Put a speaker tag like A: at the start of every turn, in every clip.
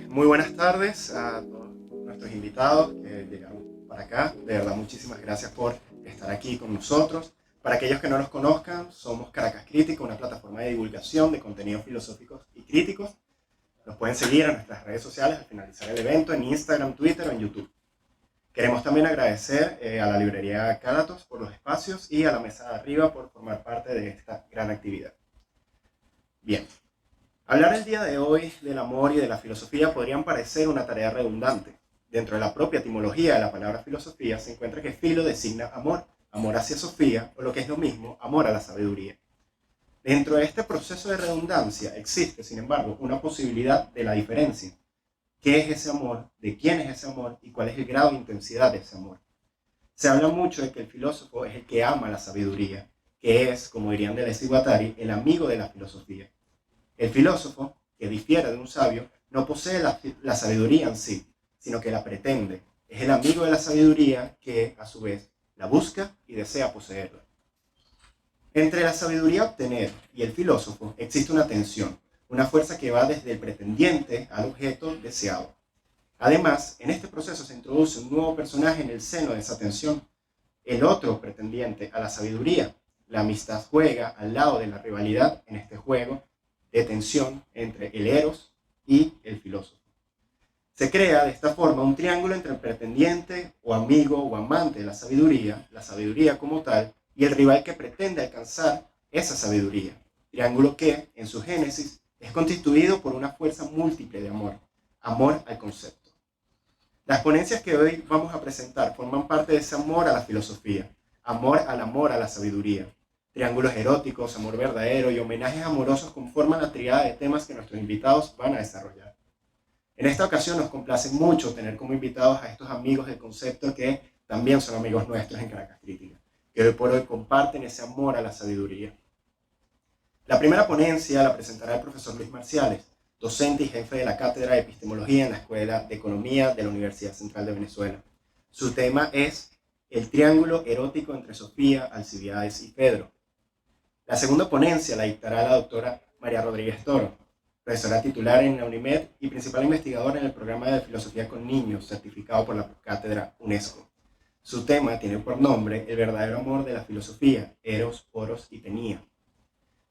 A: Muy buenas tardes a todos nuestros invitados que llegaron para acá. De verdad, muchísimas gracias por estar aquí con nosotros. Para aquellos que no nos conozcan, somos Caracas Crítica, una plataforma de divulgación de contenidos filosóficos y críticos. Nos pueden seguir en nuestras redes sociales al finalizar el evento, en Instagram, Twitter o en YouTube. Queremos también agradecer a la librería Cádatos por los espacios y a la mesa de arriba por formar parte de esta gran actividad. Bien. Hablar el día de hoy del amor y de la filosofía podrían parecer una tarea redundante. Dentro de la propia etimología de la palabra filosofía se encuentra que filo designa amor, amor hacia Sofía, o lo que es lo mismo, amor a la sabiduría. Dentro de este proceso de redundancia existe, sin embargo, una posibilidad de la diferencia. ¿Qué es ese amor? ¿De quién es ese amor? ¿Y cuál es el grado de intensidad de ese amor? Se habla mucho de que el filósofo es el que ama la sabiduría, que es, como dirían Deleuze y Guattari, el amigo de la filosofía. El filósofo, que difiere de un sabio, no posee la sabiduría en sí, sino que la pretende. Es el amigo de la sabiduría que, a su vez, la busca y desea poseerla. Entre la sabiduría a obtener y el filósofo existe una tensión, una fuerza que va desde el pretendiente al objeto deseado. Además, en este proceso se introduce un nuevo personaje en el seno de esa tensión, el otro pretendiente a la sabiduría. La amistad juega al lado de la rivalidad en este juego de tensión entre el eros y el filósofo. Se crea de esta forma un triángulo entre el pretendiente o amigo o amante de la sabiduría como tal, y el rival que pretende alcanzar esa sabiduría. Triángulo que, en su génesis, es constituido por una fuerza múltiple de amor, amor al concepto. Las ponencias que hoy vamos a presentar forman parte de ese amor a la filosofía, amor a la sabiduría. Triángulos eróticos, amor verdadero y homenajes amorosos conforman la tríada de temas que nuestros invitados van a desarrollar. En esta ocasión nos complace mucho tener como invitados a estos amigos del concepto que también son amigos nuestros en Caracas Crítica, que hoy por hoy comparten ese amor a la sabiduría. La primera ponencia la presentará el profesor Luis Marciales, docente y jefe de la Cátedra de Epistemología en la Escuela de Economía de la Universidad Central de Venezuela. Su tema es el triángulo erótico entre Sofía, Alcibiades y Pedro. La segunda ponencia la dictará la doctora María Rodríguez Toro, profesora titular en la UNIMED y principal investigadora en el programa de Filosofía con Niños, certificado por la Cátedra UNESCO. Su tema tiene por nombre El verdadero amor de la filosofía, Eros, Poros y Tenía.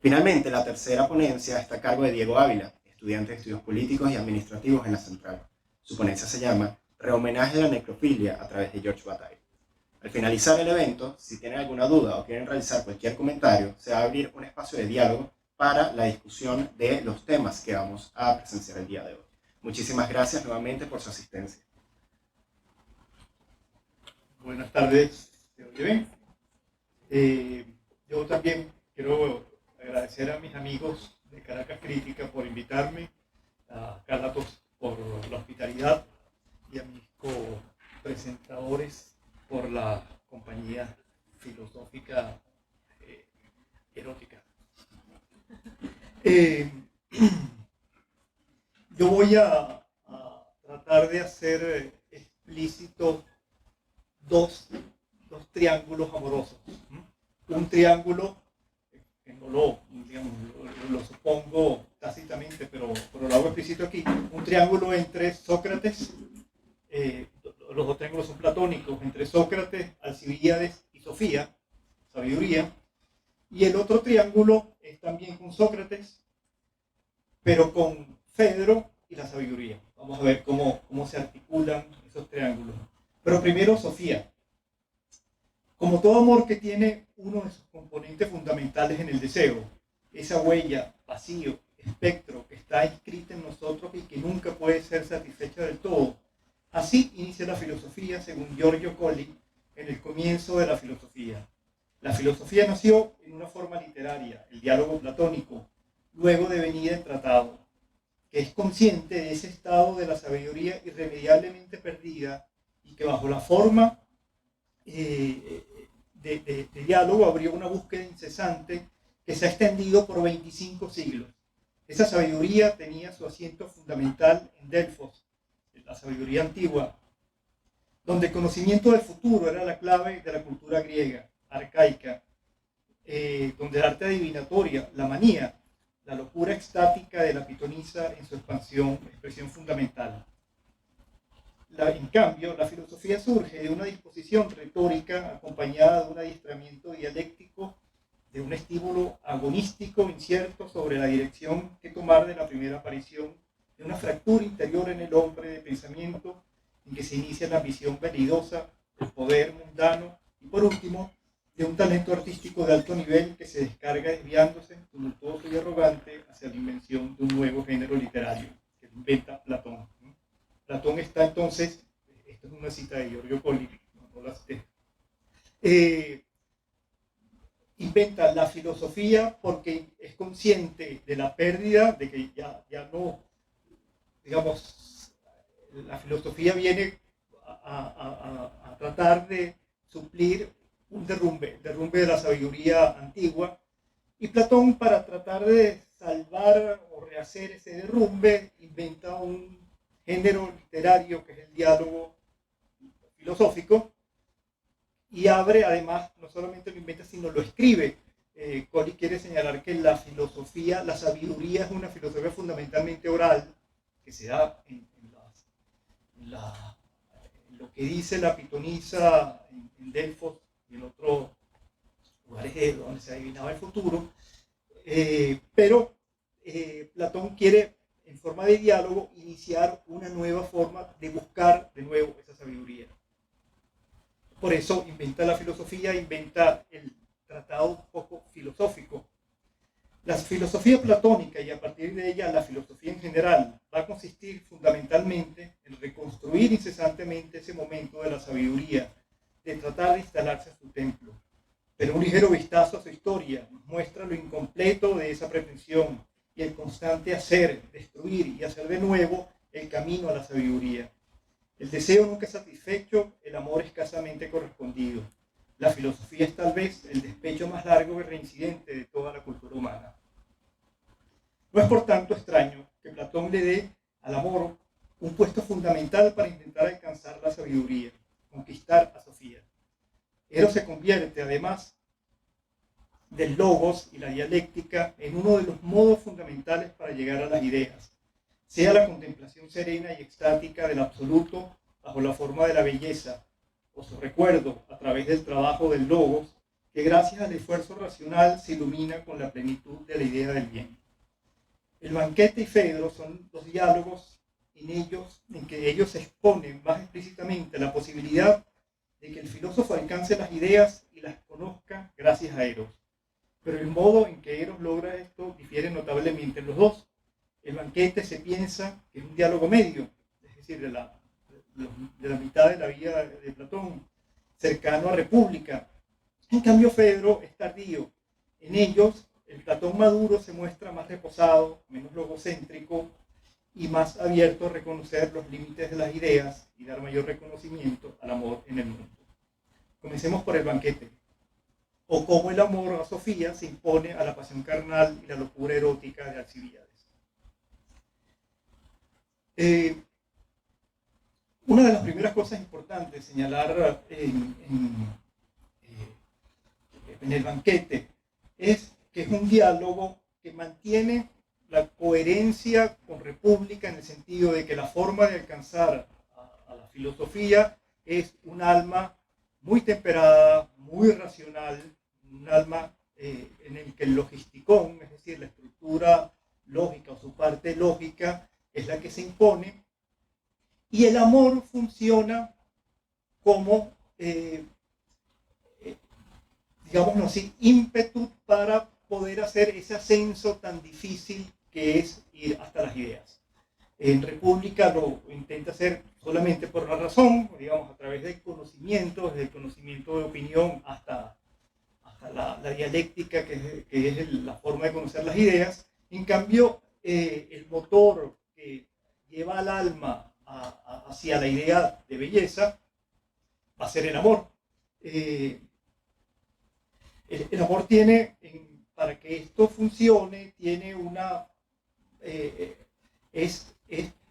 A: Finalmente, la tercera ponencia está a cargo de Diego Ávila, estudiante de Estudios Políticos y Administrativos en la Central. Su ponencia se llama Rehomenaje a la necrofilia a través de George Bataille. Al finalizar el evento, si tienen alguna duda o quieren realizar cualquier comentario, se va a abrir un espacio de diálogo para la discusión de los temas que vamos a presenciar el día de hoy. Muchísimas gracias nuevamente por su asistencia.
B: Buenas tardes, ¿se oye bien? Yo también quiero agradecer a mis amigos de Caracas Crítica por invitarme, a Cádatos por la hospitalidad y a mis copresentadores por la compañía filosófica erótica. Yo voy a tratar de hacer explícito dos triángulos amorosos. Un triángulo, que no lo supongo tácitamente, pero lo hago explícito aquí, un triángulo entre Sócrates, los dos triángulos son platónicos, entre Sócrates, Alcibíades y Sofía, sabiduría, y el otro triángulo es también con Sócrates, pero con Fedro y la sabiduría. Vamos a ver cómo se articulan esos triángulos. Pero primero Sofía. Como todo amor que tiene uno de sus componentes fundamentales en el deseo, esa huella, vacío, espectro que está inscrita en nosotros y que nunca puede ser satisfecha del todo. Así inicia la filosofía, según Giorgio Colli, en el comienzo de la filosofía. La filosofía nació en una forma literaria, el diálogo platónico, luego devenida en tratado, que es consciente de ese estado de la sabiduría irremediablemente perdida y que bajo la forma de diálogo abrió una búsqueda incesante que se ha extendido por 25 siglos. Esa sabiduría tenía su asiento fundamental en Delfos, la sabiduría antigua, donde el conocimiento del futuro era la clave de la cultura griega, arcaica, donde el arte adivinatoria, la manía, la locura extática de la pitonisa en su expresión fundamental. En cambio, la filosofía surge de una disposición retórica acompañada de un adiestramiento dialéctico, de un estímulo agonístico incierto sobre la dirección que tomar de la primera aparición, de una fractura interior en el hombre de pensamiento en que se inicia la ambición venidosa, el poder mundano y, por último, de un talento artístico de alto nivel que se descarga desviándose, tumultuoso y arrogante, hacia la invención de un nuevo género literario que inventa Platón. Platón está entonces, esta es una cita de Giorgio Colli, no la cité, inventa la filosofía porque es consciente de la pérdida, de que ya no, digamos, la filosofía viene a tratar de suplir un derrumbe de la sabiduría antigua, y Platón, para tratar de salvar o rehacer ese derrumbe, inventa un género literario que es el diálogo filosófico, y abre, además, no solamente lo inventa, sino lo escribe. Colli quiere señalar que la filosofía, la sabiduría es una filosofía fundamentalmente oral, que se da en lo que dice la pitonisa en Delfos y en otros lugares donde se adivinaba el futuro, pero Platón quiere, en forma de diálogo, iniciar una nueva forma de buscar de nuevo esa sabiduría. Por eso inventa la filosofía, inventa el tratado un poco filosófico. La filosofía platónica, y a partir de ella la filosofía en general, va a consistir fundamentalmente en reconstruir incesantemente ese momento de la sabiduría, de tratar de instalarse en su templo. Pero un ligero vistazo a su historia nos muestra lo incompleto de esa pretensión y el constante hacer, destruir y hacer de nuevo el camino a la sabiduría. El deseo nunca satisfecho, el amor escasamente correspondido. La filosofía es tal vez el despecho más largo y reincidente de toda la cultura humana. No es por tanto extraño que Platón le dé al amor un puesto fundamental para intentar alcanzar la sabiduría, conquistar a Sofía. Eros se convierte, además del logos y la dialéctica, en uno de los modos fundamentales para llegar a las ideas, sea la contemplación serena y extática del absoluto bajo la forma de la belleza, o su recuerdo a través del trabajo del logos, que gracias al esfuerzo racional se ilumina con la plenitud de la idea del bien. El banquete y Fedro son dos diálogos en que ellos exponen más explícitamente la posibilidad de que el filósofo alcance las ideas y las conozca gracias a Eros. Pero el modo en que Eros logra esto difiere notablemente en los dos. El banquete se piensa que es un diálogo medio, es decir, de la mitad de la vida de Platón, cercano a República. En cambio, Fedro es tardío. En ellos, el Platón maduro se muestra más reposado, menos logocéntrico y más abierto a reconocer los límites de las ideas y dar mayor reconocimiento al amor en el mundo. Comencemos por el banquete, o cómo el amor a Sofía se impone a la pasión carnal y la locura erótica de Alcibíades. Una de las primeras cosas importantes señalar en el banquete es que es un diálogo que mantiene la coherencia con República, en el sentido de que la forma de alcanzar a la filosofía es un alma muy temperada, muy racional, un alma en el que el logisticón, es decir, la estructura lógica o su parte lógica, es la que se impone, y el amor funciona como, digámoslo así, ímpetu para poder hacer ese ascenso tan difícil que es ir hasta las ideas. En República lo intenta hacer solamente por una razón, digamos, a través del conocimiento, desde el conocimiento de opinión hasta la dialéctica, que es la forma de conocer las ideas. En cambio, el motor que lleva al alma hacia la idea de belleza va a ser el amor. El amor tiene, para que esto funcione, tiene una... es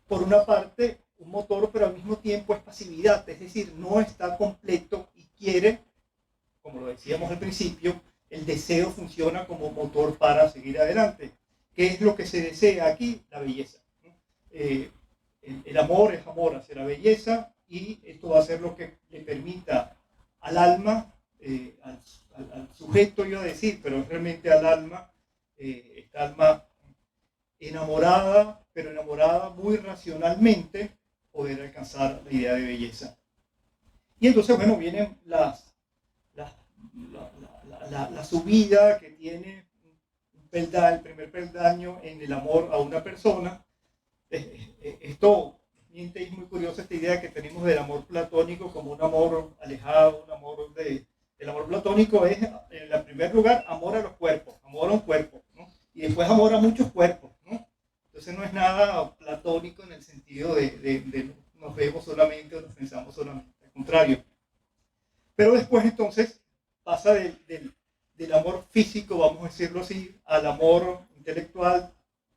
B: por una parte un motor, pero al mismo tiempo es pasividad, es decir, no está completo y quiere, como lo decíamos al principio, el deseo funciona como motor para seguir adelante. ¿Qué es lo que se desea aquí? La belleza, ¿no? El amor es amor hacia la belleza, y esto va a ser lo que le permita al alma, al sujeto, iba a decir, pero realmente al alma, esta alma enamorada, pero enamorada muy racionalmente, poder alcanzar la idea de belleza. Y entonces, bueno, vienen la subida que tiene el primer peldaño en el amor a una persona. Esto es muy curioso, esta idea que tenemos del amor platónico como un amor alejado, un amor el amor platónico es, en primer lugar, amor a los cuerpos, amor a un cuerpo, ¿no? Y después amor a muchos cuerpos, ¿no? Entonces no es nada platónico en el sentido de nos vemos solamente o nos pensamos solamente, al contrario. Pero después entonces pasa del amor físico, vamos a decirlo así, al amor intelectual,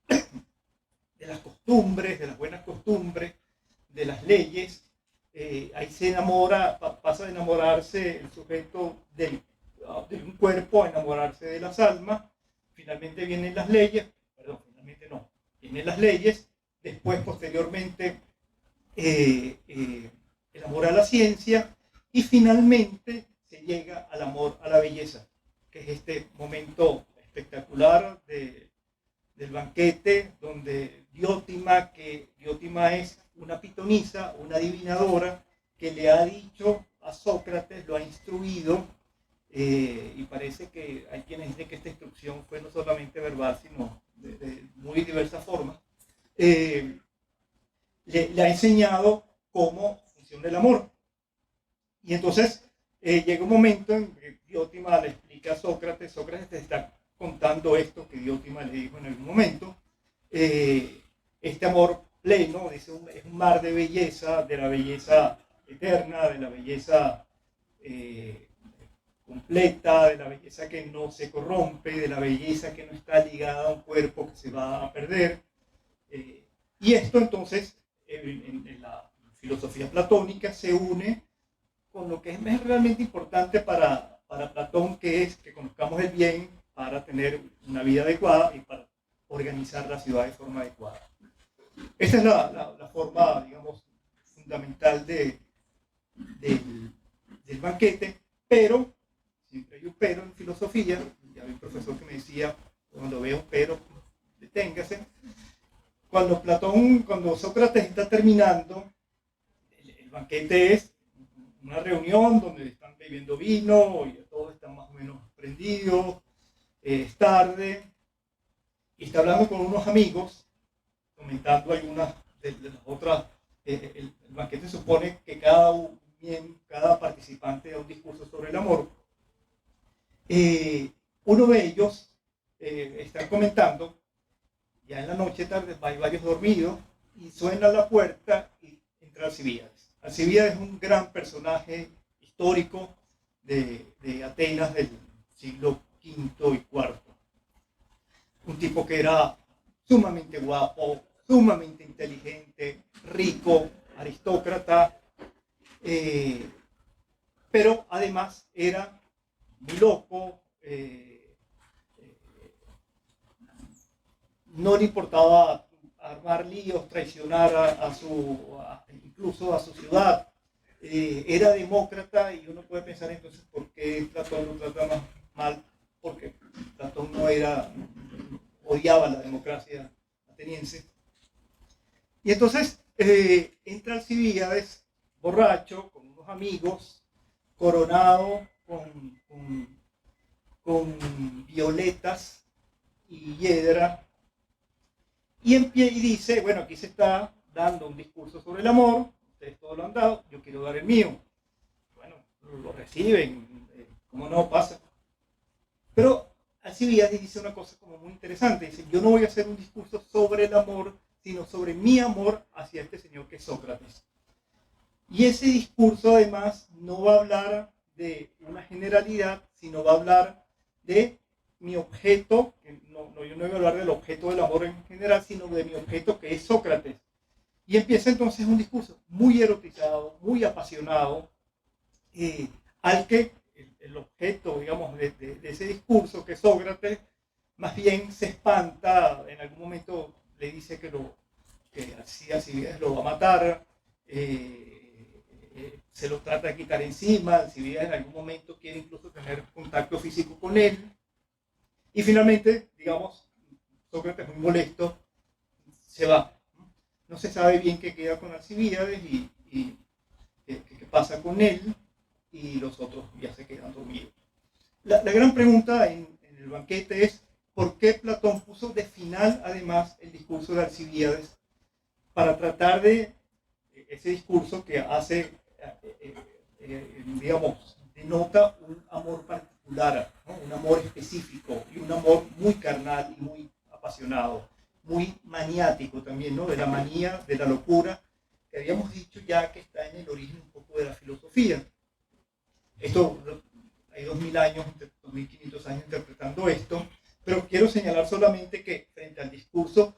B: de las costumbres, de las buenas costumbres, de las leyes. Ahí se enamora, pasa de enamorarse el sujeto de un cuerpo a enamorarse de las almas. Finalmente vienen las leyes, finalmente no, vienen las leyes, después posteriormente el amor a la ciencia, y finalmente se llega al amor a la belleza, que es este momento espectacular del banquete, donde Diótima es una pitonisa, una adivinadora, que le ha dicho a Sócrates, lo ha instruido, y parece que hay quienes dicen que esta instrucción fue no solamente verbal, sino de muy diversas formas, le ha enseñado cómo funciona el amor. Y entonces llega un momento en que Diótima le explica a Sócrates te está contando esto que Diótima le dijo en algún momento, este amor pleno, dice, es un mar de belleza, de la belleza eterna, de la belleza completa, de la belleza que no se corrompe, de la belleza que no está ligada a un cuerpo que se va a perder. Y esto entonces, en la filosofía platónica, se une con lo que es realmente importante para Platón, que es que conozcamos el bien para tener una vida adecuada y para organizar la ciudad de forma adecuada. Esa es la forma, digamos, fundamental del banquete, pero, siempre hay un pero en filosofía, ya había un profesor que me decía, cuando veo un pero, deténgase. Cuando Sócrates está terminando, el banquete es una reunión donde están bebiendo vino y todos están más o menos prendidos, es tarde, y está hablando con unos amigos, comentando algunas de las otras. El banquete supone que cada participante da un discurso sobre el amor. Uno de ellos está comentando, ya en la noche tarde, hay varios dormidos, y suena la puerta y entra Alcibíades. Alcibíades es un gran personaje histórico de Atenas del siglo V y IV. Un tipo que era sumamente guapo, sumamente inteligente, rico, aristócrata, pero además era muy loco, no le importaba armar líos, traicionar incluso a su ciudad, era demócrata, y uno puede pensar entonces por qué Platón lo trata más mal, porque Platón odiaba la democracia ateniense. Y entonces entra Alcibíades, borracho, con unos amigos, coronado con violetas y hiedra, y dice, bueno, aquí se está dando un discurso sobre el amor, ustedes todos lo han dado, yo quiero dar el mío. Bueno, lo reciben, ¿cómo no pasa? Pero Alcibíades dice una cosa como muy interesante, dice, yo no voy a hacer un discurso sobre el amor, sino sobre mi amor hacia este señor que es Sócrates. Y ese discurso además no va a hablar de una generalidad, sino va a hablar de mi objeto, yo no voy a hablar del objeto del amor en general, sino de mi objeto que es Sócrates. Y empieza entonces un discurso muy erotizado, muy apasionado, al que el objeto, digamos, de ese discurso, que es Sócrates, más bien se espanta, en algún momento le dice que Alcibiades lo va a matar, se lo trata de quitar encima, Alcibiades en algún momento quiere incluso tener contacto físico con él, y finalmente, digamos, Sócrates muy molesto, se va. No se sabe bien qué queda con Alcibiades y qué pasa con él, y los otros ya se quedan dormidos. La gran pregunta en el banquete es ¿por qué Platón puso de final además el discurso de Alcibiades para tratar de ese discurso que hace, digamos, denota un amor particular, ¿no? Un amor específico y un amor muy carnal y muy apasionado, muy maniático también, ¿no? De la manía, de la locura, que habíamos dicho ya que está en el origen un poco de la filosofía. Esto, hay 2000 años, 2500 años interpretando esto, pero quiero señalar solamente que frente al discurso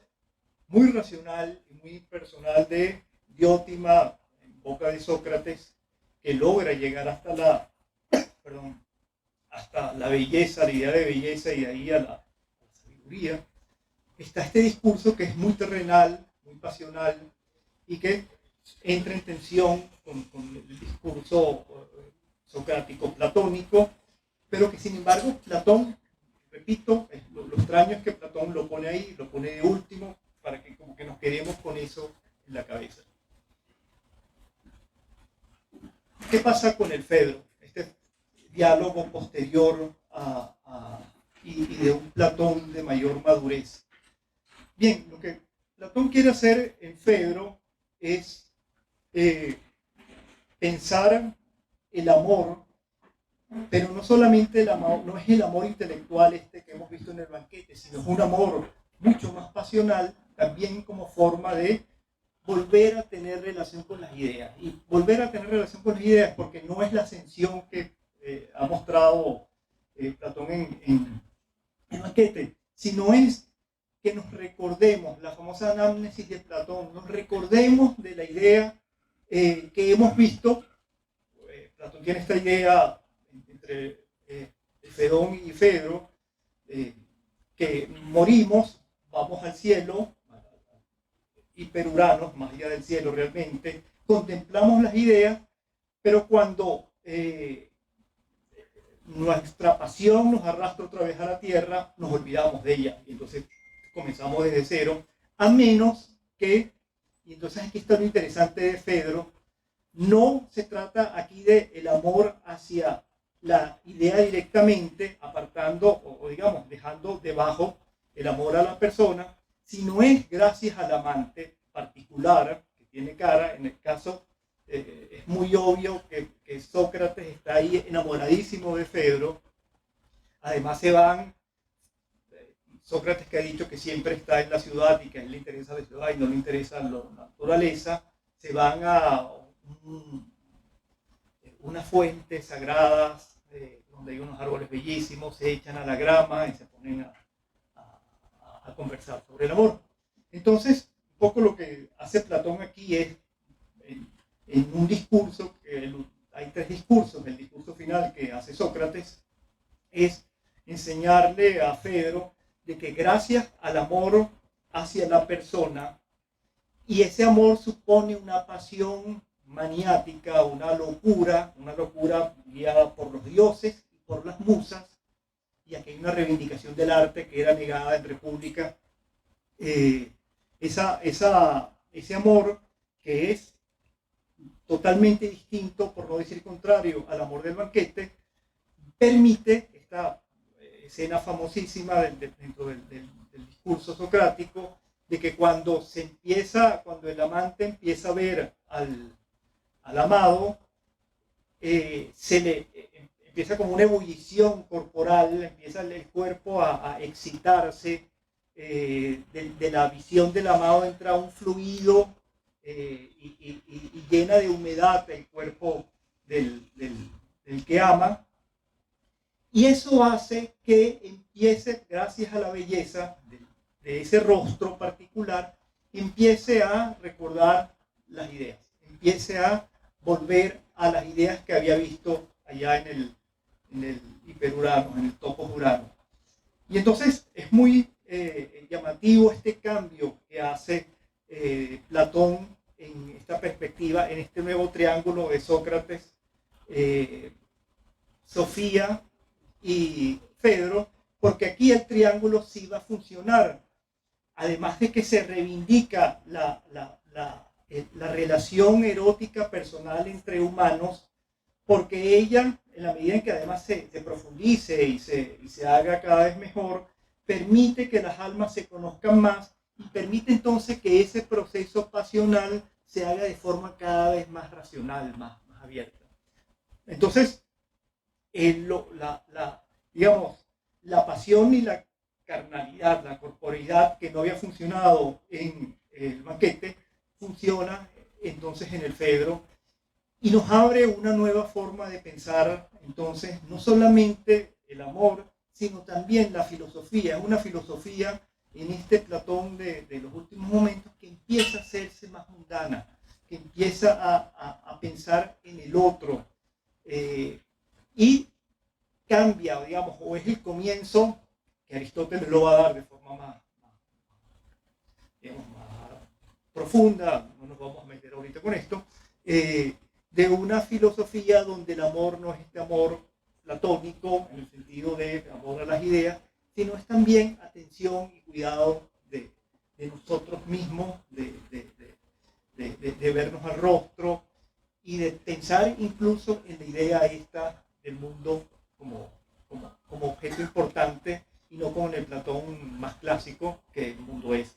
B: muy racional y muy personal de Diótima, en boca de Sócrates, que logra llegar hasta la belleza, la idea de belleza y de ahí a la sabiduría, está este discurso que es muy terrenal, muy pasional y que entra en tensión con el discurso socrático platónico, pero que sin embargo Platón, repito, lo extraño es que Platón lo pone ahí, lo pone de último, para que como que nos quedemos con eso en la cabeza. ¿Qué pasa con el Fedro? Este diálogo posterior y de un Platón de mayor madurez. Bien, lo que Platón quiere hacer en Fedro es pensar el amor, pero no solamente el amor, no es el amor intelectual este que hemos visto en el banquete, sino es un amor mucho más pasional, también como forma de volver a tener relación con las ideas. Y volver a tener relación con las ideas porque no es la ascensión que ha mostrado Platón en el banquete, sino es que nos recordemos, la famosa anamnesis de Platón, nos recordemos de la idea que hemos visto. Platón tiene esta idea entre Fedón y Fedro, que morimos, vamos al cielo, hiperuranos, más allá del cielo realmente, contemplamos las ideas, pero cuando nuestra pasión nos arrastra otra vez a la tierra, nos olvidamos de ella, y entonces comenzamos desde cero, a menos que, y entonces aquí está lo interesante de Fedro, no se trata aquí del amor hacia la idea directamente, apartando o digamos dejando debajo el amor a la persona, sino es gracias al amante particular que tiene cara. En el caso es muy obvio que Sócrates está ahí enamoradísimo de Fedro. Además se van, Sócrates que ha dicho que siempre está en la ciudad y que a él le interesa la ciudad y no le interesa la naturaleza, se van a unas fuentes sagradas donde hay unos árboles bellísimos, se echan a la grama y se ponen a conversar sobre el amor. Entonces, un poco lo que hace Platón aquí es, en un discurso, hay tres discursos, el discurso final que hace Sócrates es enseñarle a Fedro de que gracias al amor hacia la persona, y ese amor supone una pasión maniática, una locura guiada por los dioses y por las musas, y aquí hay una reivindicación del arte que era negada en República, ese amor que es totalmente distinto, por no decir contrario, al amor del banquete, permite esta escena famosísima dentro del discurso socrático, de que cuando el amante empieza a ver al amado, se le empieza como una ebullición corporal, empieza el cuerpo a excitarse, de la visión del amado entra un fluido y llena de humedad el cuerpo del que ama, y eso hace que empiece, gracias a la belleza de ese rostro particular, empiece a recordar las ideas, empiece a volver a las ideas que había visto allá en el hiperurano, en el topos urano. Y entonces es muy llamativo este cambio que hace Platón en esta perspectiva, en este nuevo triángulo de Sócrates, Sofía y Fedro, porque aquí el triángulo sí va a funcionar. Además de que se reivindica la relación erótica personal entre humanos, porque ella, en la medida en que además se profundice y se haga cada vez mejor, permite que las almas se conozcan más y permite entonces que ese proceso pasional se haga de forma cada vez más racional, más abierta. Entonces, digamos, la pasión y la carnalidad, la corporeidad que no había funcionado en el banquete, funciona entonces en el Fedro y nos abre una nueva forma de pensar entonces no solamente el amor, sino también la filosofía. Es una filosofía en este Platón de los últimos momentos que empieza a hacerse más mundana, que empieza a pensar en el otro y cambia, digamos, o es el comienzo que Aristóteles lo va a dar de forma más profunda, no nos vamos a meter ahorita con esto, de una filosofía donde el amor no es este amor platónico en el sentido de amor a las ideas, sino es también atención y cuidado de nosotros mismos, de vernos al rostro y de pensar incluso en la idea esta del mundo como objeto importante y no como en el Platón más clásico, que el mundo es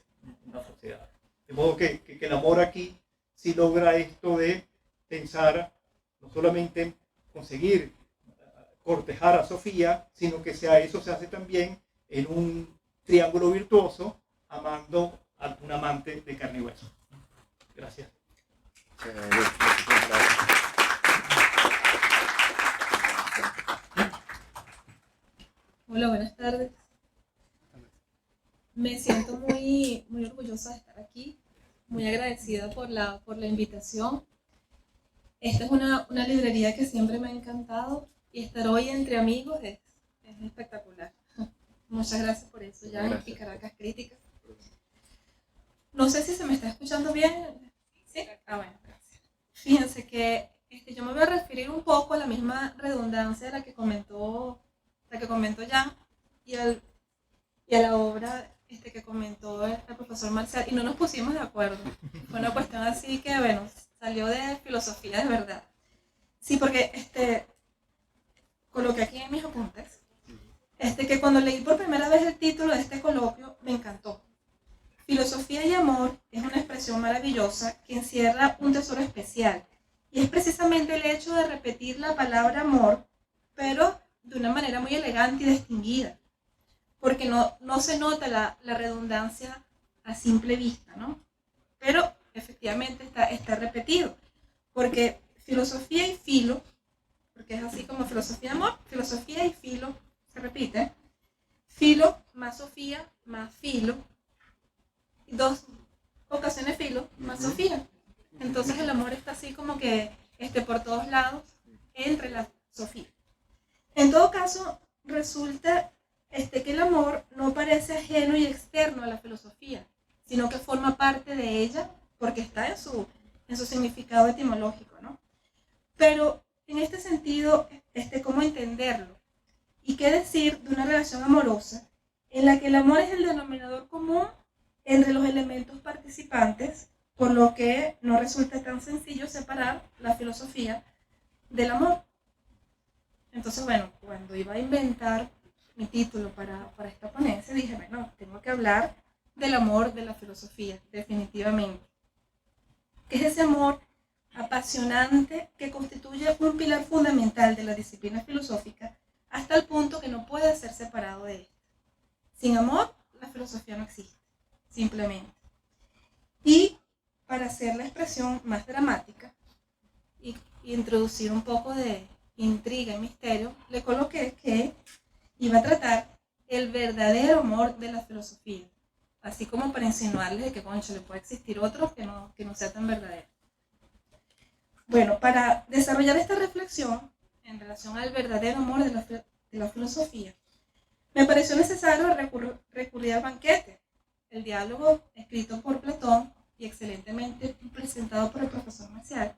B: una sociedad. De modo que el amor aquí sí logra esto de pensar no solamente en conseguir cortejar a Sofía, sino que eso se hace también en un triángulo virtuoso, amando a un amante de carne y hueso. Gracias.
C: Hola, buenas tardes. Me siento muy orgullosa de estar aquí, muy agradecida por la invitación. Esta es una librería que siempre me ha encantado y estar hoy entre amigos es espectacular. Muchas gracias por eso, ya en Caracas Crítica. No sé si se me está escuchando bien. ¿Sí? Bueno, gracias. Fíjense que yo me voy a referir un poco a la misma redundancia de la que comentó Jan y a la obra que comentó el profesor Marcial, y no nos pusimos de acuerdo. Fue una cuestión así que, bueno, salió de filosofía de verdad. Sí, porque coloqué aquí en mis apuntes que cuando leí por primera vez el título de este coloquio me encantó. Filosofía y amor es una expresión maravillosa que encierra un tesoro especial, y es precisamente el hecho de repetir la palabra amor, pero de una manera muy elegante y distinguida, porque no se nota la redundancia a simple vista, ¿no? Pero efectivamente está repetido, porque filosofía y filo, porque es así como filosofía y amor, filosofía y filo se repite, filo más Sofía más filo, dos ocasiones filo más Sofía. Entonces el amor está así como que por todos lados entre la Sofía. En todo caso, resulta que el amor no parece ajeno y externo a la filosofía, sino que forma parte de ella porque está en su significado etimológico, ¿no? Pero en este sentido, ¿cómo entenderlo? ¿Y qué decir de una relación amorosa en la que el amor es el denominador común entre los elementos participantes, por lo que no resulta tan sencillo separar la filosofía del amor? Entonces, bueno, cuando iba a inventar mi título para esta ponencia, dije, bueno, tengo que hablar del amor de la filosofía, definitivamente. Que es ese amor apasionante que constituye un pilar fundamental de la disciplina filosófica hasta el punto que no puede ser separado de él. Sin amor, la filosofía no existe, simplemente. Y para hacer la expresión más dramática y introducir un poco de intriga y misterio, le coloqué que iba a tratar el verdadero amor de la filosofía, así como para insinuarles de que, concha, le puede existir otro que no sea tan verdadero. Bueno, para desarrollar esta reflexión en relación al verdadero amor de la filosofía, Me pareció necesario recurrir al banquete, el diálogo escrito por Platón y excelentemente presentado por el profesor Marcial,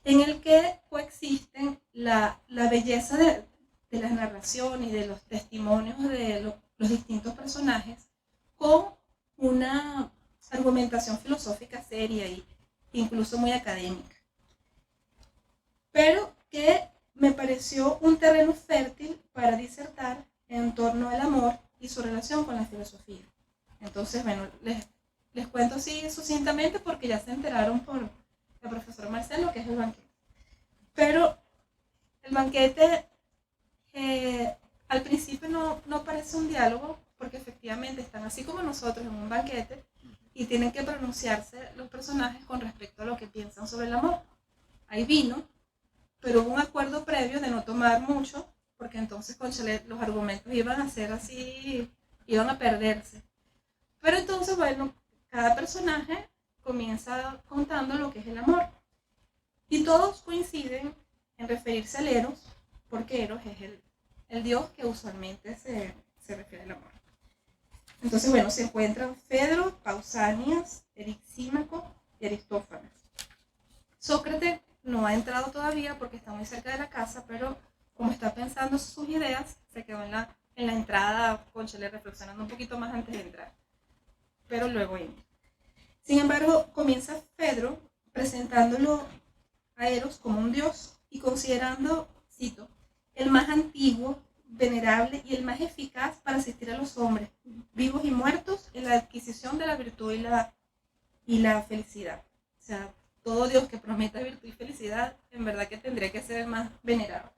C: en el que coexisten la belleza de la narración y de los testimonios de los distintos personajes con una argumentación filosófica seria e incluso muy académica, pero que me pareció un terreno fértil para disertar en torno al amor y su relación con la filosofía. Entonces, bueno, les cuento así sucintamente porque ya se enteraron por el profesor Marcelo que es el banquete. Pero el banquete al principio no parece un diálogo porque efectivamente están así como nosotros en un banquete y tienen que pronunciarse los personajes con respecto a lo que piensan sobre el amor. Hay vino, pero hubo un acuerdo previo de no tomar mucho porque entonces los argumentos iban a ser así, iban a perderse. Pero entonces, bueno, cada personaje comienza contando lo que es el amor. Y todos coinciden en referirse al Eros, porque Eros es el dios que usualmente se refiere al amor. Entonces, bueno, se encuentran Fedro, Pausanias, Erisímaco y Aristófanes. Sócrates no ha entrado todavía porque está muy cerca de la casa, pero como está pensando sus ideas, se quedó en la entrada, cónchale, reflexionando un poquito más antes de entrar. Pero luego entra. Sin embargo, comienza Fedro presentándolo a Eros como un dios y considerando, cito, el más antiguo, venerable y el más eficaz para asistir a los hombres, vivos y muertos, en la adquisición de la virtud y la felicidad. O sea, todo Dios que prometa virtud y felicidad, en verdad que tendría que ser el más venerado.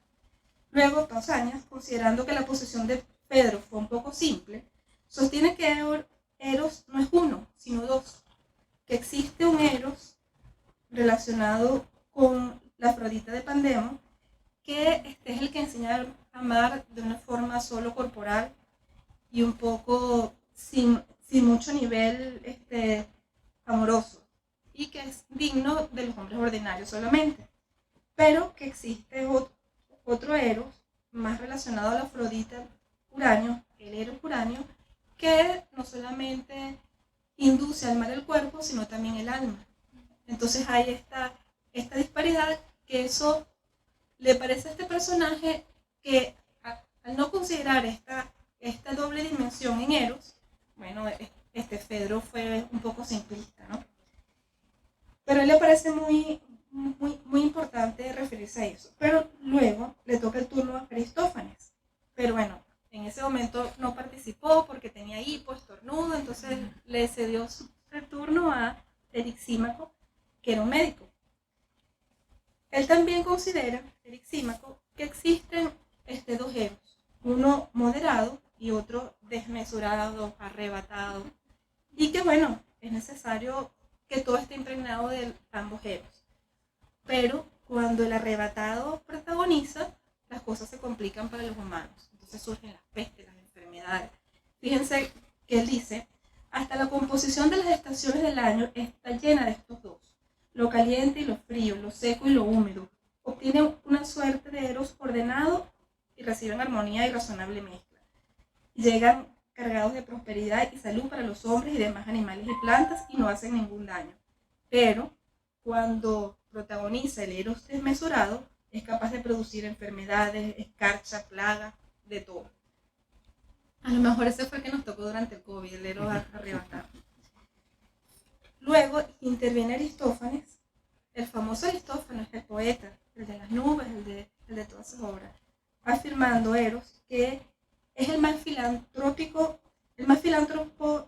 C: Luego, Pausanias, considerando que la posición de Pedro fue un poco simple, sostiene que Eros no es uno, sino dos, que existe un Eros relacionado con la Afrodita de Pandemo, que es el que enseña a amar de una forma solo corporal y un poco sin mucho nivel amoroso, y que es digno de los hombres ordinarios solamente, pero que existe otro Eros más relacionado a la Afrodita Uranio, el Eros Uranio, que no solamente induce a amar el cuerpo, sino también el alma. Entonces hay esta disparidad que eso le parece a este personaje que al no considerar esta doble dimensión en Eros, bueno, Fedro fue un poco simplista, ¿no? Pero a él le parece muy importante referirse a eso. Pero luego le toca el turno a Aristófanes. Pero bueno, en ese momento no participó porque tenía hipo, estornudo, entonces le cedió el turno a Erisímaco, que era un médico. Él también considera, Erisímaco, que existen dos Eros, uno moderado y otro desmesurado, arrebatado, y que bueno, es necesario que todo esté impregnado de ambos Eros. Pero cuando el arrebatado protagoniza, las cosas se complican para los humanos. Entonces surgen las pestes, las enfermedades. Fíjense que él dice, hasta la composición de las estaciones del año está llena de estos dos, lo caliente y lo frío, lo seco y lo húmedo. Obtienen una suerte de Eros ordenado y reciben armonía y razonable mezcla. Llegan cargados de prosperidad y salud para los hombres y demás animales y plantas y no hacen ningún daño. Pero cuando protagoniza el Eros desmesurado, es capaz de producir enfermedades, escarcha, plagas, de todo. A lo mejor ese fue el que nos tocó durante el COVID, el Eros arrebatado. Luego interviene Aristófanes, el famoso Aristófanes, el poeta, el de las nubes, el de todas sus obras, afirmando Eros que es el más filántropo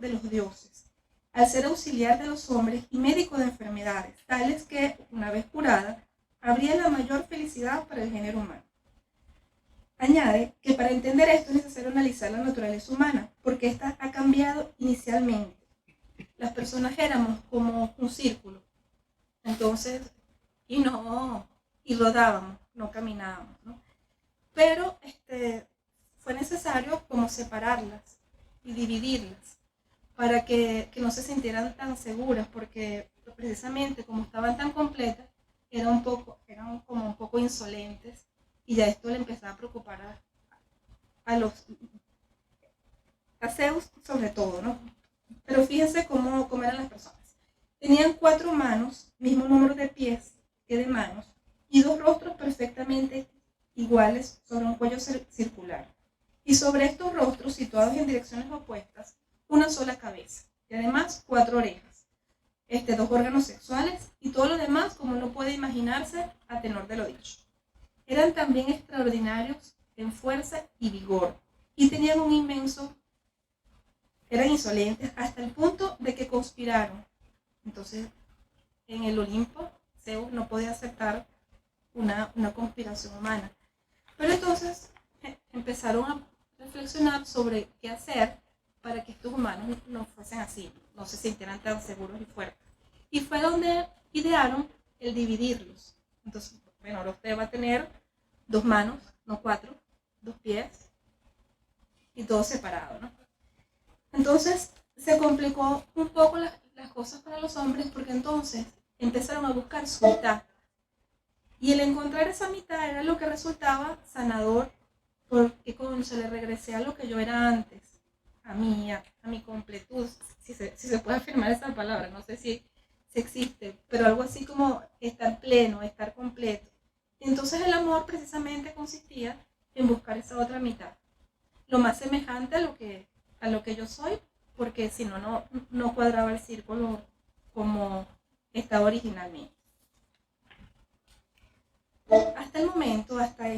C: de los dioses, al ser auxiliar de los hombres y médico de enfermedades, tales que, una vez curada, habría la mayor felicidad para el género humano. Añade que para entender esto es necesario analizar la naturaleza humana, porque ésta ha cambiado inicialmente. Las personas éramos como un círculo, entonces, y rodábamos, no caminábamos, ¿no? Pero fue necesario como separarlas y dividirlas para que no se sintieran tan seguras, porque precisamente como estaban tan completas, eran como un poco insolentes, y ya esto le empezaba a preocupar a los
D: a Zeus sobre todo, ¿no? Pero fíjense cómo eran las personas. Tenían 4 manos, mismo número de pies que de manos, y 2 rostros perfectamente iguales sobre un cuello circular. Y sobre estos rostros, situados en direcciones opuestas, una sola cabeza. Y además 4 orejas, 2 órganos sexuales y todo lo demás como no puede imaginarse a tenor de lo dicho. Eran también extraordinarios en fuerza y vigor y tenían un inmenso, eran insolentes hasta el punto de que conspiraron. Entonces, en el Olimpo, Zeus no podía aceptar una conspiración humana. Pero entonces empezaron a reflexionar sobre qué hacer para que estos humanos no fuesen así, no se sintieran tan seguros y fuertes. Y fue donde idearon el dividirlos. Entonces, bueno, ahora usted va a tener 2 manos, no 4, 2 pies y todo separado, ¿no? Entonces se complicó un poco las cosas para los hombres porque entonces empezaron a buscar su mitad. Y el encontrar esa mitad era lo que resultaba sanador, porque se le regresé a lo que yo era antes, a mi completud, si se puede afirmar esa palabra, no sé si existe, pero algo así como estar pleno, estar completo. Y entonces el amor precisamente consistía en buscar esa otra mitad, lo más semejante a lo que yo soy, porque si no cuadraba el círculo como estaba originalmente. Hasta el momento, hasta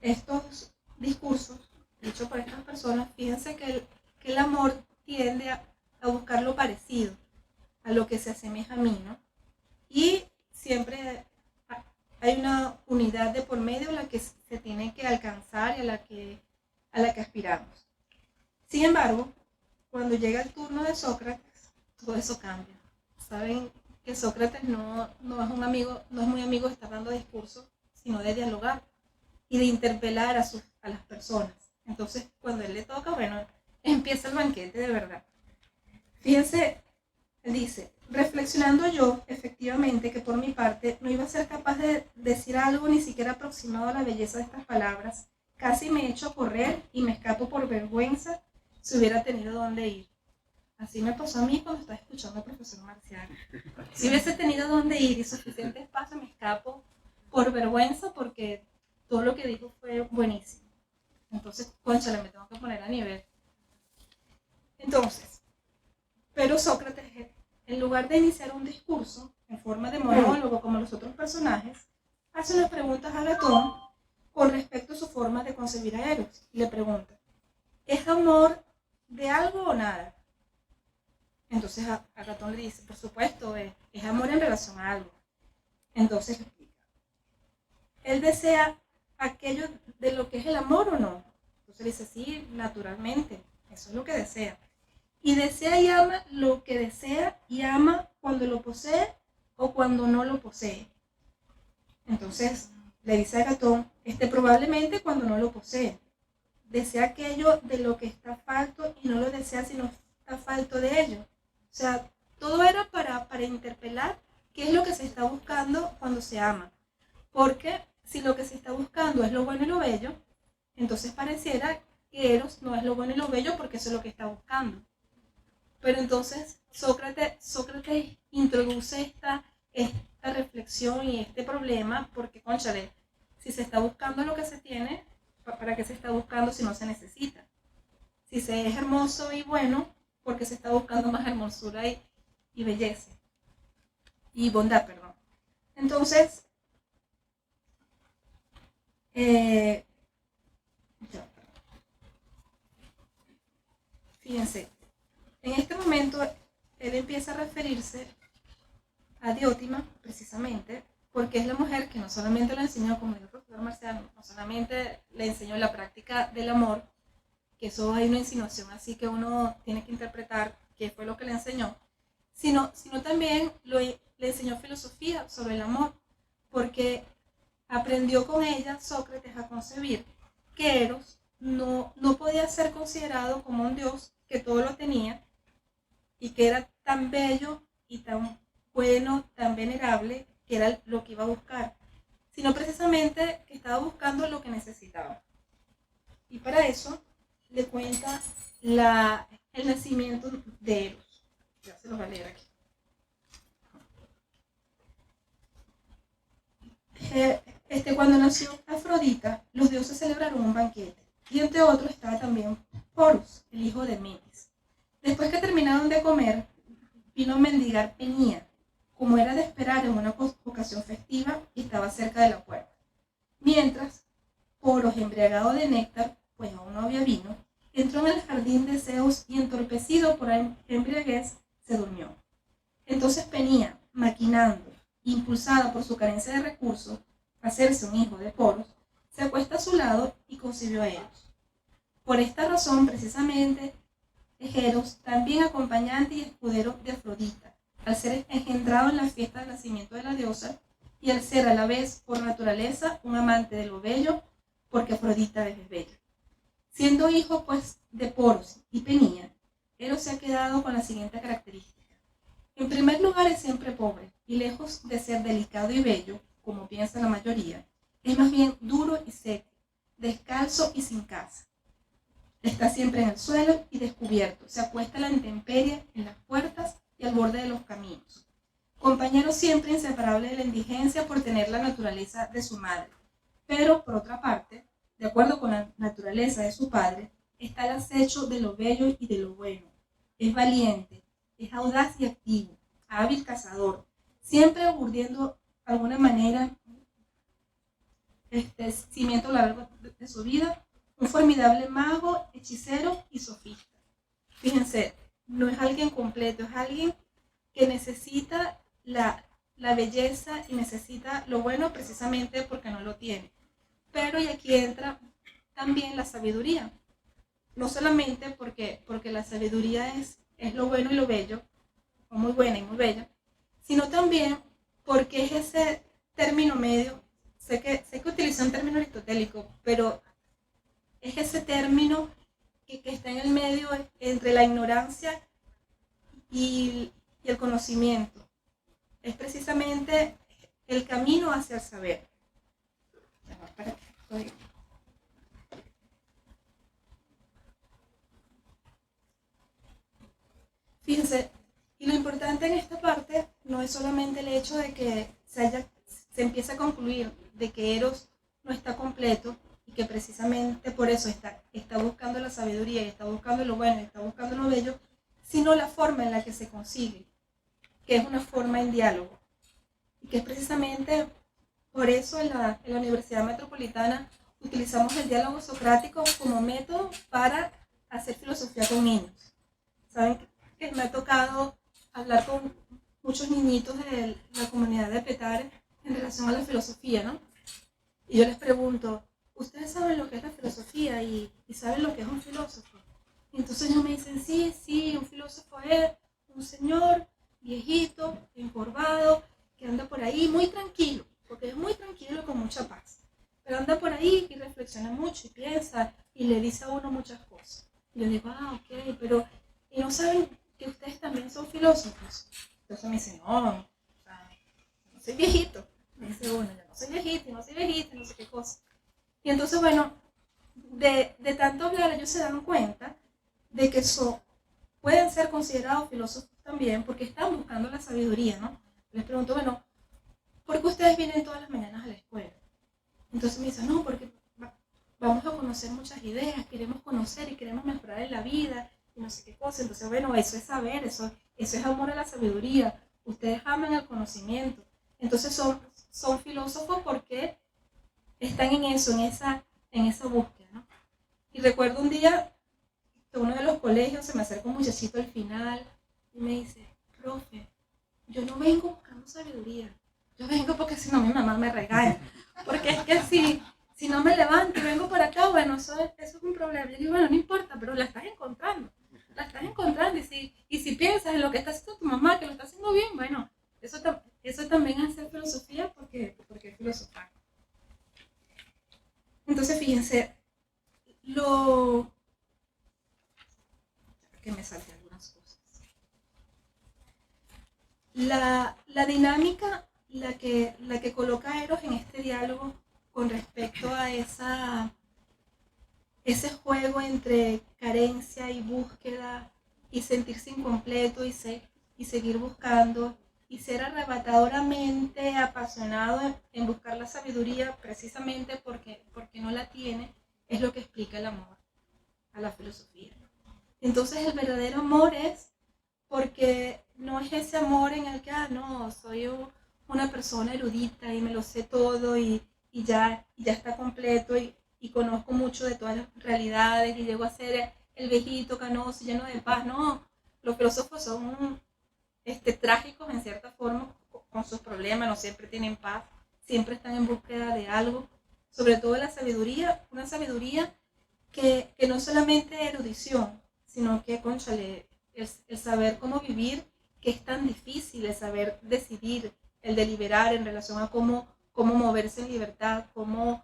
D: estos discursos dichos por estas personas, fíjense que el amor tiende a buscar lo parecido, a lo que se asemeja a mí, ¿no? Y siempre hay una unidad de por medio a la que se tiene que alcanzar y a la que aspiramos. Sin embargo, cuando llega el turno de Sócrates, todo eso cambia. Saben que Sócrates no es un amigo, no es muy amigo de estar dando discursos, sino de dialogar y de interpelar a las personas. Entonces, cuando él le toca, bueno, empieza el banquete de verdad. Fíjense, él dice: reflexionando yo, efectivamente, que por mi parte no iba a ser capaz de decir algo ni siquiera aproximado a la belleza de estas palabras, casi me echo a correr y me escapo por vergüenza si hubiera tenido dónde ir. Así me pasó a mí cuando estaba escuchando al profesor Marcial. Si hubiese tenido dónde ir y suficiente espacio, me escapo por vergüenza porque todo lo que dijo fue buenísimo. Entonces, cónchale, me tengo que poner a nivel. Entonces, pero Sócrates, en lugar de iniciar un discurso en forma de monólogo como los otros personajes, hace unas preguntas a Agastón con respecto a su forma de concebir a Eros. Y le pregunta: ¿es amor de algo o nada? Entonces Agastón le dice: por supuesto, es amor en relación a algo. Entonces explica: ¿él desea aquello de lo que es el amor o no? Entonces le dice: sí, naturalmente, eso es lo que desea. Y desea y ama lo que desea y ama cuando lo posee o cuando no lo posee. Entonces le dice a Agastón: probablemente cuando no lo posee. Desea aquello de lo que está falto y no lo desea si no está falto de ello. O sea, todo era para interpelar qué es lo que se está buscando cuando se ama. Porque si lo que se está buscando es lo bueno y lo bello, entonces pareciera que Eros no es lo bueno y lo bello porque eso es lo que está buscando. Pero entonces Sócrates introduce esta reflexión y este problema porque, cónchale, si se está buscando lo que se tiene, ¿para qué se está buscando si no se necesita? Si se es hermoso y bueno, porque se está buscando más hermosura y belleza. Y bondad, perdón. Entonces, fíjense, en este momento él empieza a referirse a Diótima, precisamente, porque es la mujer que no solamente le enseñó, como dijo el profesor Marcial, no solamente le enseñó la práctica del amor, que eso hay una insinuación así que uno tiene que interpretar qué fue lo que le enseñó, sino también le enseñó filosofía sobre el amor, porque aprendió con ella, Sócrates, a concebir que Eros no podía ser considerado como un dios que todo lo tenía y que era tan bello y tan bueno, tan venerable, que era lo que iba a buscar, sino precisamente que estaba buscando lo que necesitaba. Y para eso le cuenta el nacimiento de Eros. Ya se los voy a leer aquí. Cuando nació Afrodita, los dioses celebraron un banquete, y entre otros estaba también Poros, el hijo de Metis. Después que terminaron de comer, vino a mendigar Penía, como era de esperar en una ocasión festiva, y estaba cerca de la puerta. Mientras, Poros, embriagado de néctar, pues aún no había vino, entró en el jardín de Zeus y, entorpecido por la embriaguez, se durmió. Entonces Penía, maquinando, impulsada por su carencia de recursos, hacerse un hijo de Poros, se acuesta a su lado y concibió a Eros. Por esta razón, precisamente, Eros, también acompañante y escudero de Afrodita, al ser engendrado en la fiesta del nacimiento de la diosa, y al ser a la vez, por naturaleza, un amante de lo bello, porque Afrodita es bella. Siendo hijo, pues, de Poros y Penía, Eros se ha quedado con la siguiente característica. En primer lugar, es siempre pobre, y lejos de ser delicado y bello, como piensa la mayoría, es más bien duro y seco, descalzo y sin casa. Está siempre en el suelo y descubierto, se acuesta a la intemperie, en las puertas y al borde de los caminos. Compañero siempre inseparable de la indigencia por tener la naturaleza de su madre. Pero, por otra parte, de acuerdo con la naturaleza de su padre, está el acecho de lo bello y de lo bueno. Es valiente, es audaz y activo, hábil cazador, siempre urdiendo alguna manera cimiento a lo largo de su vida, un formidable mago, hechicero y sofista. Fíjense, no es alguien completo, es alguien que necesita la belleza y necesita lo bueno precisamente porque no lo tiene. Pero y aquí entra también la sabiduría, no solamente porque la sabiduría es lo bueno y lo bello, o muy buena y muy bella, sino también porque es ese término medio. Sé que utilicé un término aristotélico, pero es ese término que está en el medio entre la ignorancia y el conocimiento. Es precisamente el camino hacia el saber. Fíjense, y lo importante en esta parte no es solamente el hecho de que se empiece a concluir de que Eros no está completo y que precisamente por eso está buscando la sabiduría y está buscando lo bueno y está buscando lo bello, sino la forma en la que se consigue, que es una forma en diálogo. Y que es precisamente por eso en la Universidad Metropolitana utilizamos el diálogo socrático como método para hacer filosofía con niños. Saben que me ha tocado hablar con muchos niñitos de la comunidad de Petare en relación a la filosofía, ¿no? Y yo les pregunto, ¿ustedes saben lo que es la filosofía y saben lo que es un filósofo? Y entonces ellos me dicen, sí, un filósofo es un señor viejito, encorvado, que anda por ahí muy tranquilo, porque es muy tranquilo y con mucha paz. Pero anda por ahí y reflexiona mucho y piensa y le dice a uno muchas cosas. Y yo digo, ok, pero ¿y no saben que ustedes también son filósofos? Entonces me dicen, no soy viejito. Me dice uno, yo no soy viejito, no sé qué cosa. Y entonces, bueno, de tanto hablar, ellos se dan cuenta de que pueden ser considerados filósofos también porque están buscando la sabiduría, ¿no? Les pregunto, bueno, ¿por qué ustedes vienen todas las mañanas a la escuela? Entonces me dicen, no, porque vamos a conocer muchas ideas, queremos conocer y queremos mejorar en la vida y no sé qué cosa. Entonces, bueno, eso es saber, eso es amor a la sabiduría. Ustedes aman el conocimiento. Entonces son filósofos porque están en eso, en esa búsqueda, ¿no? Y recuerdo un día que uno de los colegios se me acerca un muchachito al final y me dice, profe, yo no vengo buscando sabiduría, yo vengo porque si no mi mamá me regaña, porque es que si no me levanto y vengo por acá, bueno, eso es un problema. Yo digo, bueno, no importa, pero la estás encontrando, y si piensas en lo que está haciendo tu mamá, que lo está haciendo bien, bueno, eso también es hacer filosofía porque es filosofar. Entonces, fíjense, que me salten algunas cosas. La dinámica, la que coloca Eros en este diálogo con respecto a esa ese juego entre carencia y búsqueda y sentirse incompleto y seguir buscando y ser arrebatadoramente apasionado en buscar la sabiduría precisamente porque no la tiene, es lo que explica el amor a la filosofía. Entonces el verdadero amor es porque no es ese amor en el que, no, soy una persona erudita y me lo sé todo y ya está completo y conozco mucho de todas las realidades y llego a ser el viejito canoso lleno de paz. No, los filósofos son trágicos en cierta forma con sus problemas, no siempre tienen paz, siempre están en búsqueda de algo, sobre todo la sabiduría, una sabiduría que no solamente erudición, sino que, cónchale, el saber cómo vivir, que es tan difícil, el saber decidir, el deliberar en relación a cómo moverse en libertad, cómo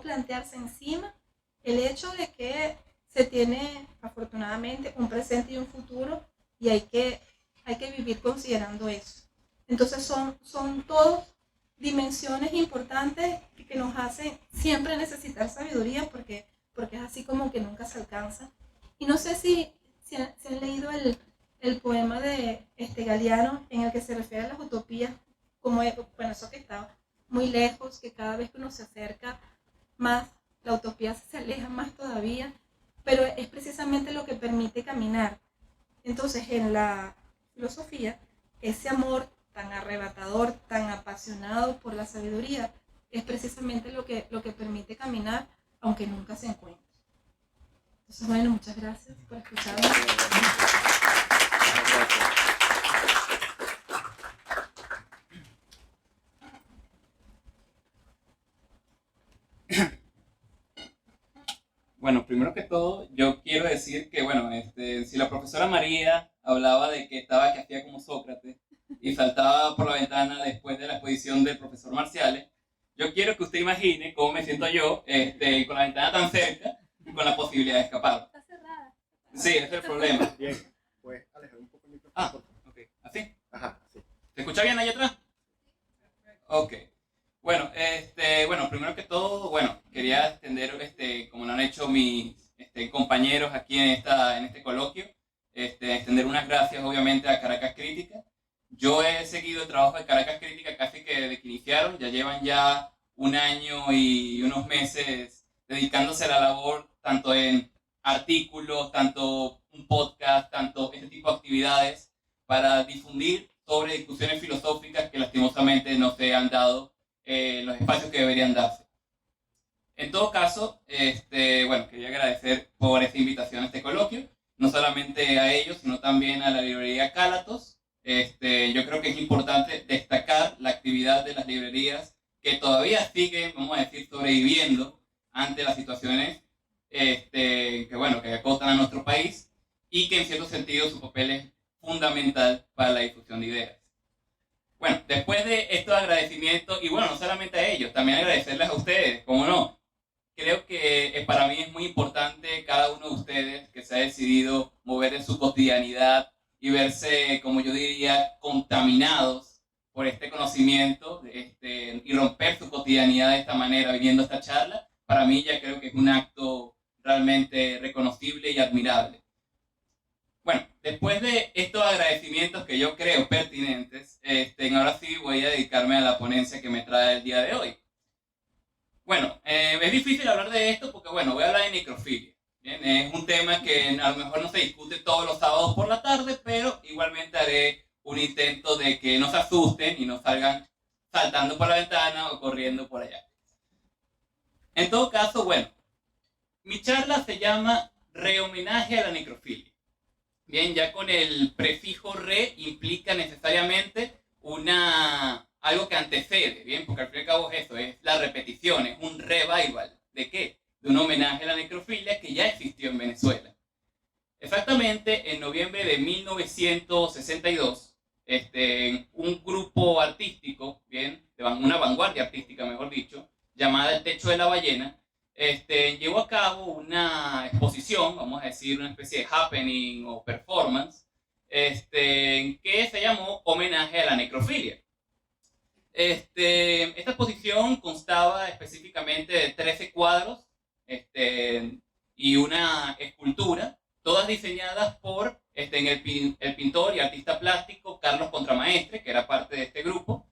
D: plantearse encima el hecho de que se tiene afortunadamente un presente y un futuro y hay que vivir considerando eso. Entonces son todas dimensiones importantes que nos hacen siempre necesitar sabiduría porque es así como que nunca se alcanza. Y no sé si han leído el poema de Galeano en el que se refiere a las utopías como eso que está muy lejos, que cada vez que uno se acerca más, la utopía se aleja más todavía, pero es precisamente lo que permite caminar. Entonces, en la filosofía, ese amor tan arrebatador, tan apasionado por la sabiduría, es precisamente lo que permite caminar, aunque nunca se encuentre. Entonces, bueno, muchas gracias por escucharme.
E: Bueno, primero que todo, yo quiero decir que, bueno, si la profesora María hablaba de que hacía como Sócrates y saltaba por la ventana después de la exposición del profesor Marciales, yo quiero que usted imagine cómo me siento yo con la ventana tan cerca y con la posibilidad de escapar.
C: Está cerrada.
E: Sí, ese es el problema.
A: Bien, pues alejar un poco el micrófono.
E: Ah, ok. ¿Así?
A: Ajá, sí.
E: ¿Se escucha bien ahí atrás? Ok. Bueno, primero que todo, bueno, quería extender, como lo han hecho mis compañeros aquí en este coloquio, extender unas gracias obviamente a Caracas Crítica. Yo he seguido el trabajo de Caracas Crítica casi que desde que iniciaron, ya llevan ya un año y unos meses dedicándose a la labor, tanto en artículos, tanto un podcast, tanto este tipo de actividades para difundir sobre discusiones filosóficas que lastimosamente no se han dado los espacios que deberían darse. En todo caso, quería agradecer por esta invitación a este coloquio, no solamente a ellos, sino también a la librería Cálatos. Yo creo que es importante destacar la actividad de las librerías que todavía siguen, vamos a decir, sobreviviendo ante las situaciones que acotan a nuestro país y que en cierto sentido su papel es fundamental para la difusión de ideas. Bueno, después de estos agradecimientos, y bueno, no solamente a ellos, también agradecerles a ustedes, ¿cómo no? Creo que para mí es muy importante cada uno de ustedes que se ha decidido mover en su cotidianidad y verse, como yo diría, contaminados por este conocimiento y romper su cotidianidad de esta manera, viniendo a esta charla. Para mí ya creo que es un acto realmente reconocible y admirable. Bueno, después de estos agradecimientos que yo creo pertinentes, ahora sí voy a dedicarme a la ponencia que me trae el día de hoy. Bueno, es difícil hablar de esto porque, bueno, voy a hablar de necrofilia. Bien, es un tema que a lo mejor no se discute todos los sábados por la tarde, pero igualmente haré un intento de que no se asusten y no salgan saltando por la ventana o corriendo por allá. En todo caso, bueno, mi charla se llama Rehomenaje a la necrofilia. Bien, ya con el prefijo re implica necesariamente algo que antecede, bien, porque al fin y al cabo eso es la repetición, es un revival. ¿De qué? De un homenaje a la necrofilia que ya existió en Venezuela. Exactamente en noviembre de 1962, un grupo artístico, bien, una vanguardia artística, mejor dicho, llamada El Techo de la Ballena, llevó a cabo una exposición, vamos a decir una especie de happening o performance, que se llamó Homenaje a la Necrofilia. Esta exposición constaba específicamente de 13 cuadros y una escultura, todas diseñadas por el pintor y artista plástico Carlos Contramaestre, que era parte de este grupo.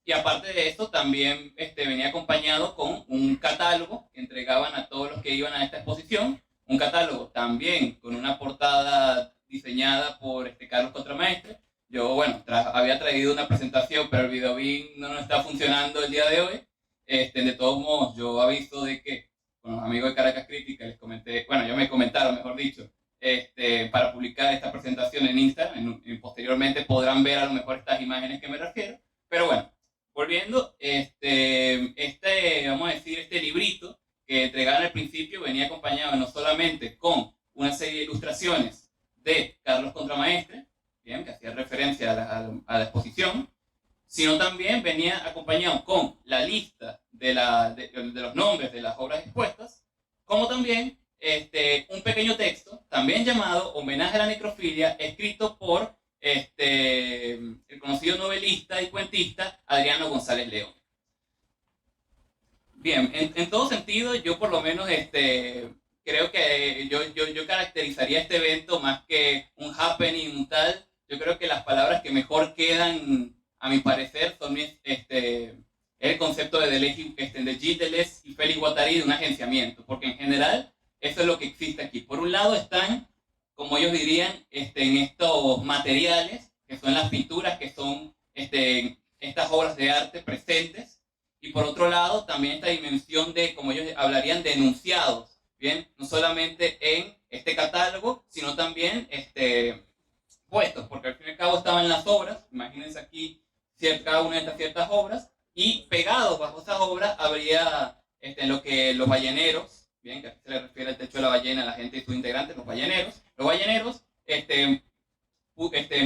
E: Y aparte de esto, también venía acompañado con un catálogo que entregaban a todos los que iban a esta exposición, un catálogo también con una portada diseñada por Carlos Contramaestre. Yo, bueno, había traído una presentación, pero el videobin no nos está funcionando el día de hoy. De todos modos, yo aviso de que con los amigos de Caracas Crítica les comenté, bueno, ellos me comentaron, mejor dicho, para publicar esta presentación en Instagram. Posteriormente podrán ver a lo mejor estas imágenes que me refiero. Pero bueno, volviendo, vamos a decir, este librito que entregaron al principio venía acompañado no solamente con una serie de ilustraciones de Carlos Contramaestre, bien, que hacía referencia a la exposición, sino también venía acompañado con la lista de los nombres de las obras expuestas, como también un pequeño texto, también llamado Homenaje a la Necrofilia, escrito por el conocido novelista y cuentista Adriano González León. Bien, en todo sentido, yo por lo menos creo que yo caracterizaría este evento más que un happening, un tal. Yo creo que las palabras que mejor quedan, a mi parecer, son el concepto de Gilles Deleuze y Félix Guattari de un agenciamiento, porque en general eso es lo que existe aquí. Por un lado están, como ellos dirían, en estos materiales, que son las pinturas, que son estas obras de arte presentes, y por otro lado también esta dimensión de, como ellos hablarían, de enunciados, ¿bien? No solamente en este catálogo, sino también puestos, porque al fin y al cabo estaban las obras, imagínense aquí cada una de estas ciertas obras, y pegados bajo esas obras habría lo que los balleneros, bien, que aquí se le refiere al techo de la ballena, a la gente y sus integrantes, los balleneros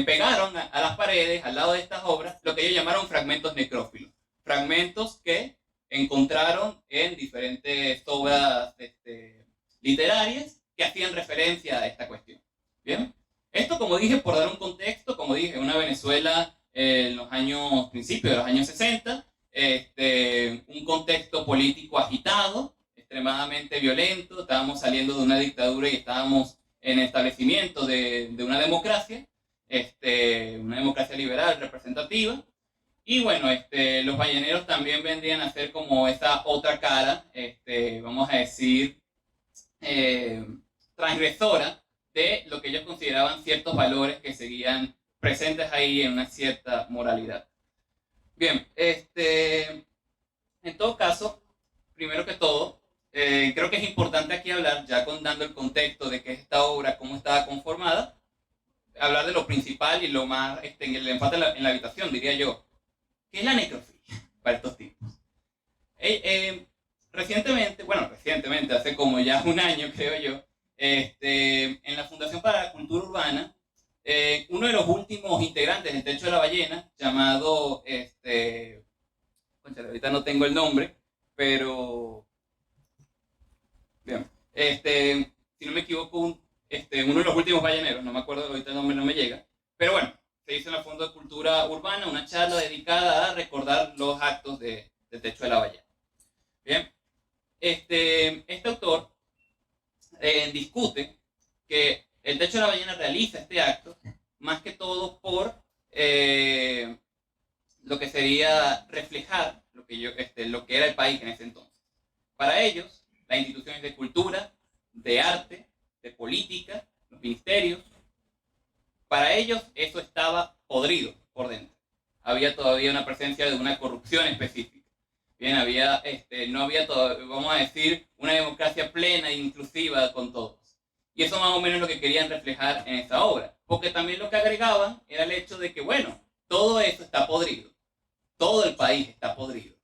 E: pegaron a las paredes, al lado de estas obras, lo que ellos llamaron fragmentos necrófilos, fragmentos que encontraron en diferentes obras literarias que hacían referencia a esta cuestión, bien. Esto, como dije, por dar un contexto, como dije, una Venezuela en los principios de los años 60, un contexto político agitado, extremadamente violento, estábamos saliendo de una dictadura y estábamos en establecimiento de una democracia liberal representativa, y bueno, los balleneros también vendrían a ser como esa otra cara, vamos a decir, transgresora de lo que ellos consideraban ciertos valores que seguían presentes ahí en una cierta moralidad. Bien, en todo caso, primero que todo, creo que es importante aquí hablar, ya dando el contexto de qué es esta obra, cómo estaba conformada, hablar de lo principal y lo más, el empate en la habitación, diría yo. ¿Qué es la necrofilia para estos tipos? Recientemente, hace como ya un año, creo yo, en la Fundación para la Cultura Urbana, uno de los últimos integrantes del Techo de la Ballena, llamado, ahorita no tengo el nombre, pero, bien, si no me equivoco, uno de los últimos balleneros, no me acuerdo, ahorita el nombre no me llega, pero bueno, se hizo en la Fundación de Cultura Urbana una charla dedicada a recordar los actos de Techo de la Ballena. Bien, este autor discute que el Techo de la Ballena realiza este acto más que todo por lo que sería reflejar lo que era el país en ese entonces. Para ellos, las instituciones de cultura, de arte, de política, los ministerios, para ellos eso estaba podrido por dentro. Había todavía una presencia de una corrupción específica. Bien, no había, vamos a decir, una democracia plena e inclusiva con todos. Y eso más o menos es lo que querían reflejar en esta obra. Porque también lo que agregaban era el hecho de que, bueno, todo eso está podrido. Todo el país está podrido.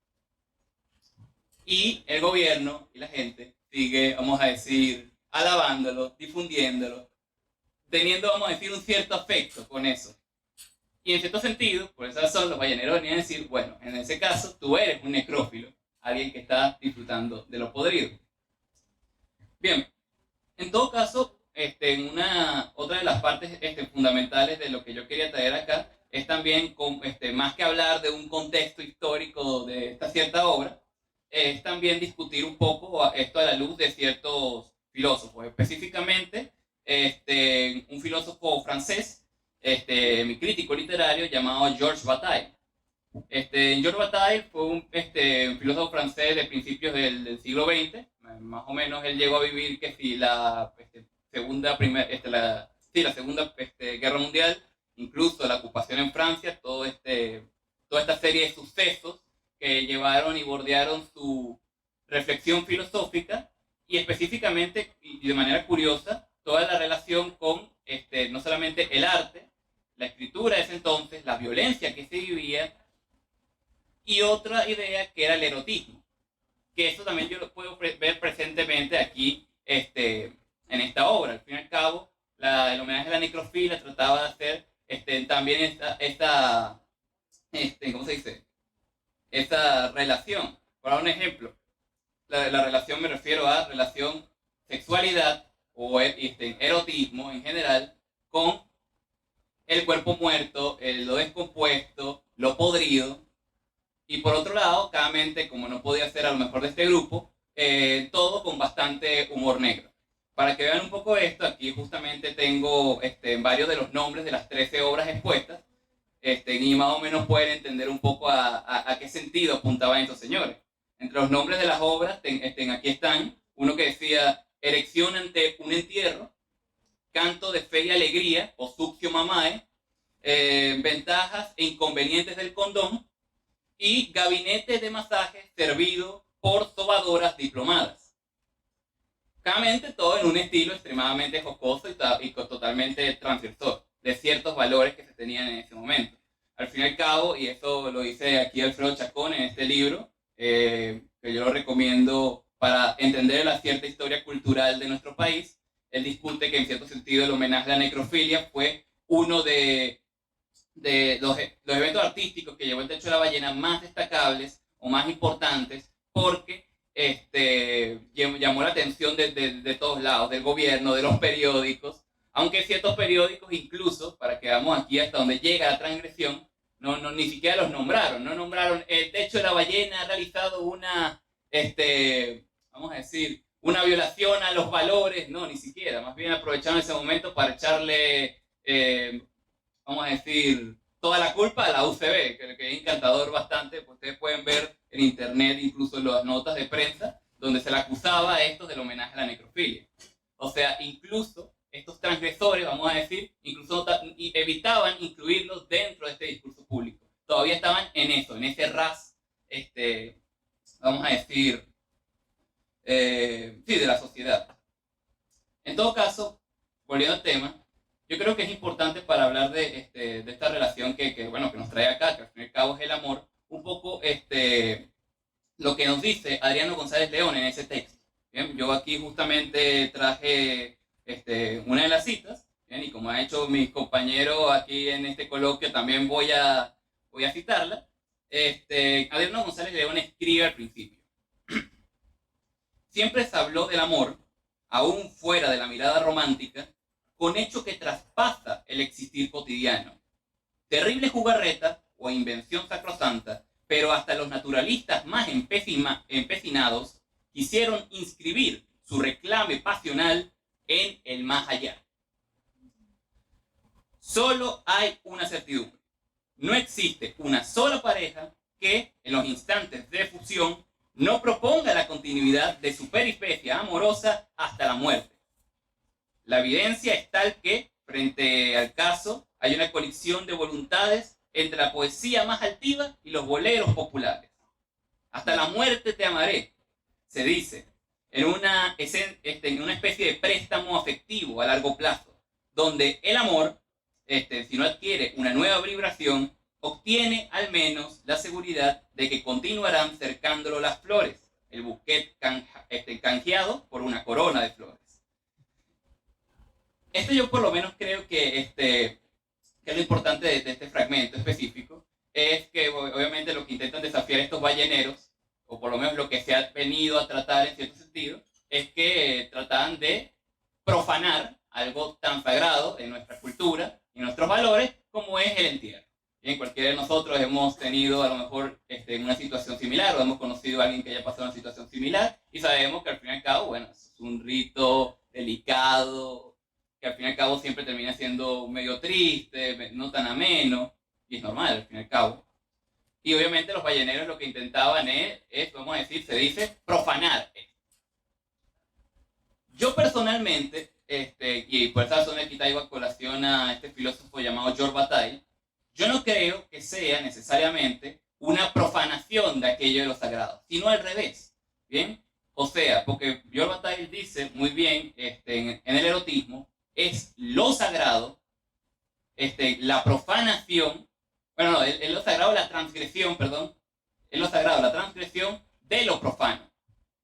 E: Y el gobierno y la gente sigue, vamos a decir, alabándolo, difundiéndolo, teniendo, vamos a decir, un cierto afecto con eso. Y en cierto sentido, por esa razón, los balleneros venían a decir, bueno, en ese caso, tú eres un necrófilo, alguien que está disfrutando de lo podrido. Bien, en todo caso, otra de las partes fundamentales de lo que yo quería traer acá es también, más que hablar de un contexto histórico de esta cierta obra, es también discutir un poco esto a la luz de ciertos filósofos, específicamente un filósofo francés, mi crítico literario llamado Georges Bataille. Georges Bataille fue un filósofo francés de principios del siglo XX, más o menos él llegó a vivir que si la segunda guerra mundial, incluso la ocupación en Francia, toda esta serie de sucesos que llevaron y bordearon su reflexión filosófica y específicamente y de manera curiosa toda la relación con no solamente el arte, la escritura de ese entonces, la violencia que se vivía y otra idea que era el erotismo, que eso también yo lo puedo ver presentemente aquí en esta obra. Al fin y al cabo, el homenaje a la necrofilia trataba de hacer también ¿cómo se dice? Esta relación. Por dar un ejemplo, la relación, me refiero a relación sexualidad o erotismo en general con el cuerpo muerto, lo descompuesto, lo podrido. Y por otro lado, cada mente, como no podía ser a lo mejor de este grupo, todo con bastante humor negro. Para que vean un poco esto, aquí justamente tengo varios de los nombres de las 13 obras expuestas, y más o menos pueden entender un poco a qué sentido apuntaban estos señores. Entre los nombres de las obras, aquí están, uno que decía Erección ante un entierro, Canto de fe y alegría, o Succio Mamae, Ventajas e inconvenientes del condón, y Gabinete de masaje servido por sobadoras diplomadas. Claramente todo en un estilo extremadamente jocoso y totalmente transgresor de ciertos valores que se tenían en ese momento. Al fin y al cabo, y eso lo dice aquí Alfredo Chacón en este libro, que yo lo recomiendo para entender la cierta historia cultural de nuestro país, él discute que en cierto sentido el homenaje a la necrofilia fue uno de los eventos artísticos que llevó el Techo de la Ballena más destacables o más importantes, porque llamó la atención de todos lados, del gobierno, de los periódicos, aunque ciertos periódicos incluso, para que veamos aquí hasta donde llega la transgresión, ni siquiera los nombraron, no nombraron el Techo de la Ballena ha realizado una, vamos a decir, una violación a los valores, no, ni siquiera, más bien aprovecharon ese momento para echarle, vamos a decir, toda la culpa a la UCB, que es encantador bastante, pues ustedes pueden ver en internet incluso las notas de prensa, donde se le acusaba a estos del homenaje a la necrofilia. O sea, incluso estos transgresores, vamos a decir, incluso evitaban incluirlos dentro de este discurso público. Todavía estaban en eso, en ese ras, vamos a decir, sí, de la sociedad. En todo caso, volviendo al tema, yo creo que es importante para hablar de esta relación que nos trae acá, que al fin y al cabo es el amor, un poco lo que nos dice Adriano González León en ese texto. ¿Bien? Yo aquí justamente traje una de las citas, ¿bien? Y como ha hecho mis compañeros aquí en este coloquio, también voy a citarla. Adriano González León escribe al principio: siempre se habló del amor, aún fuera de la mirada romántica, con hecho que traspasa el existir cotidiano. Terrible jugarreta o invención sacrosanta, pero hasta los naturalistas más empecinados quisieron inscribir su reclame pasional en el más allá. Solo hay una certidumbre: no existe una sola pareja que, en los instantes de fusión, no proponga la continuidad de su peripecia amorosa hasta la muerte. La evidencia es tal que, frente al caso, hay una colisión de voluntades entre la poesía más altiva y los boleros populares. Hasta la muerte te amaré, se dice, en una especie de préstamo afectivo a largo plazo, donde el amor, si no adquiere una nueva vibración, obtiene al menos la seguridad de que continuarán cercándolo las flores, el bouquet canjeado por una corona de flores. Esto yo por lo menos creo que es lo importante de este fragmento específico, es que obviamente lo que intentan desafiar estos balleneros, o por lo menos lo que se ha venido a tratar en cierto sentido, es que tratan de profanar algo tan sagrado en nuestra cultura y nuestros valores como es el entierro. Bien, cualquiera de nosotros hemos tenido a lo mejor en una situación similar, o hemos conocido a alguien que haya pasado una situación similar, y sabemos que al fin y al cabo, bueno, es un rito delicado, que al fin y al cabo siempre termina siendo medio triste, no tan ameno, y es normal al fin y al cabo. Y obviamente los balleneros lo que intentaban es, vamos a decir, se dice, profanar. Yo personalmente, y por esa razón aquí traigo a colación a este filósofo llamado George Bataille, yo no creo que sea necesariamente una profanación de aquello de lo sagrado, sino al revés, ¿bien? O sea, porque George Bataille dice muy bien en el erotismo, es lo sagrado, la profanación, bueno, no, es lo sagrado, la transgresión, perdón, es lo sagrado, la transgresión de lo profano,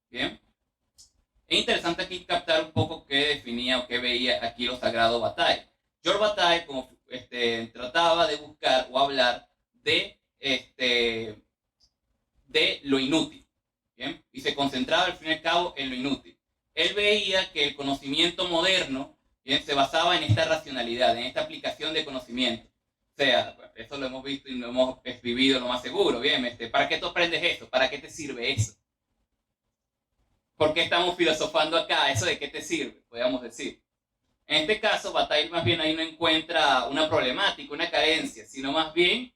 E: ¿bien? Es interesante aquí captar un poco qué definía o qué veía aquí lo sagrado Bataille. George Bataille como, trataba de buscar o hablar de lo inútil, ¿bien? Y se concentraba al fin y al cabo en lo inútil. Él veía que el conocimiento moderno, ¿bien?, se basaba en esta racionalidad, en esta aplicación de conocimiento. O sea, eso lo hemos visto y lo hemos vivido lo más seguro, ¿bien? ¿Para qué tú aprendes eso? ¿Para qué te sirve eso? ¿Por qué estamos filosofando acá? ¿Eso de qué te sirve? Podríamos decir. En este caso, Bataille más bien ahí no encuentra una problemática, una carencia, sino más bien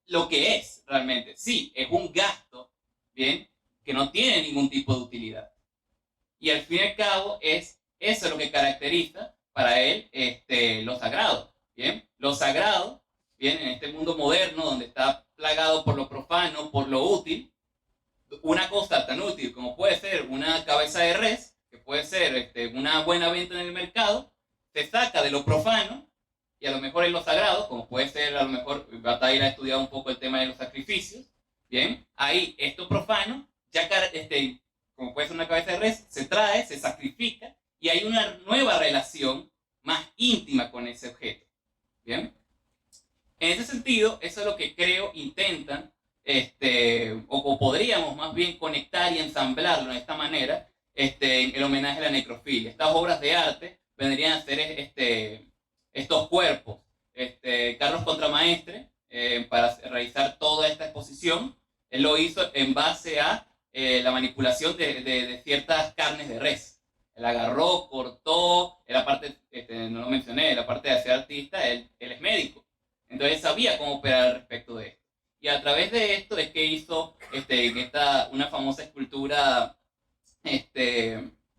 E: lo que es realmente. Sí, es un gasto, ¿bien?, que no tiene ningún tipo de utilidad. Y al fin y al cabo es eso lo que caracteriza para él lo sagrado, ¿bien? Lo sagrado, ¿bien?, en este mundo moderno donde está plagado por lo profano, por lo útil, una cosa tan útil como puede ser una cabeza de res, que puede ser una buena venta en el mercado, se saca de lo profano y a lo mejor es lo sagrado, como puede ser, a lo mejor Bataille ha estudiado un poco el tema de los sacrificios, ¿bien? Ahí esto profano, ya como puede ser una cabeza de res, se trae, se sacrifica y hay una nueva relación más íntima con ese objeto, ¿bien? En ese sentido, eso es lo que creo intentan, o podríamos más bien conectar y ensamblarlo de esta manera, en el homenaje a la necrofilia. Estas obras de arte vendrían a ser estos cuerpos. Carlos Contramaestre, para realizar toda esta exposición, él lo hizo en base a la manipulación de ciertas carnes de res. Él agarró, cortó, la parte, no lo mencioné, la parte de ser artista, él es médico. Entonces sabía cómo operar al respecto de esto. Y a través de esto es que hizo una famosa escultura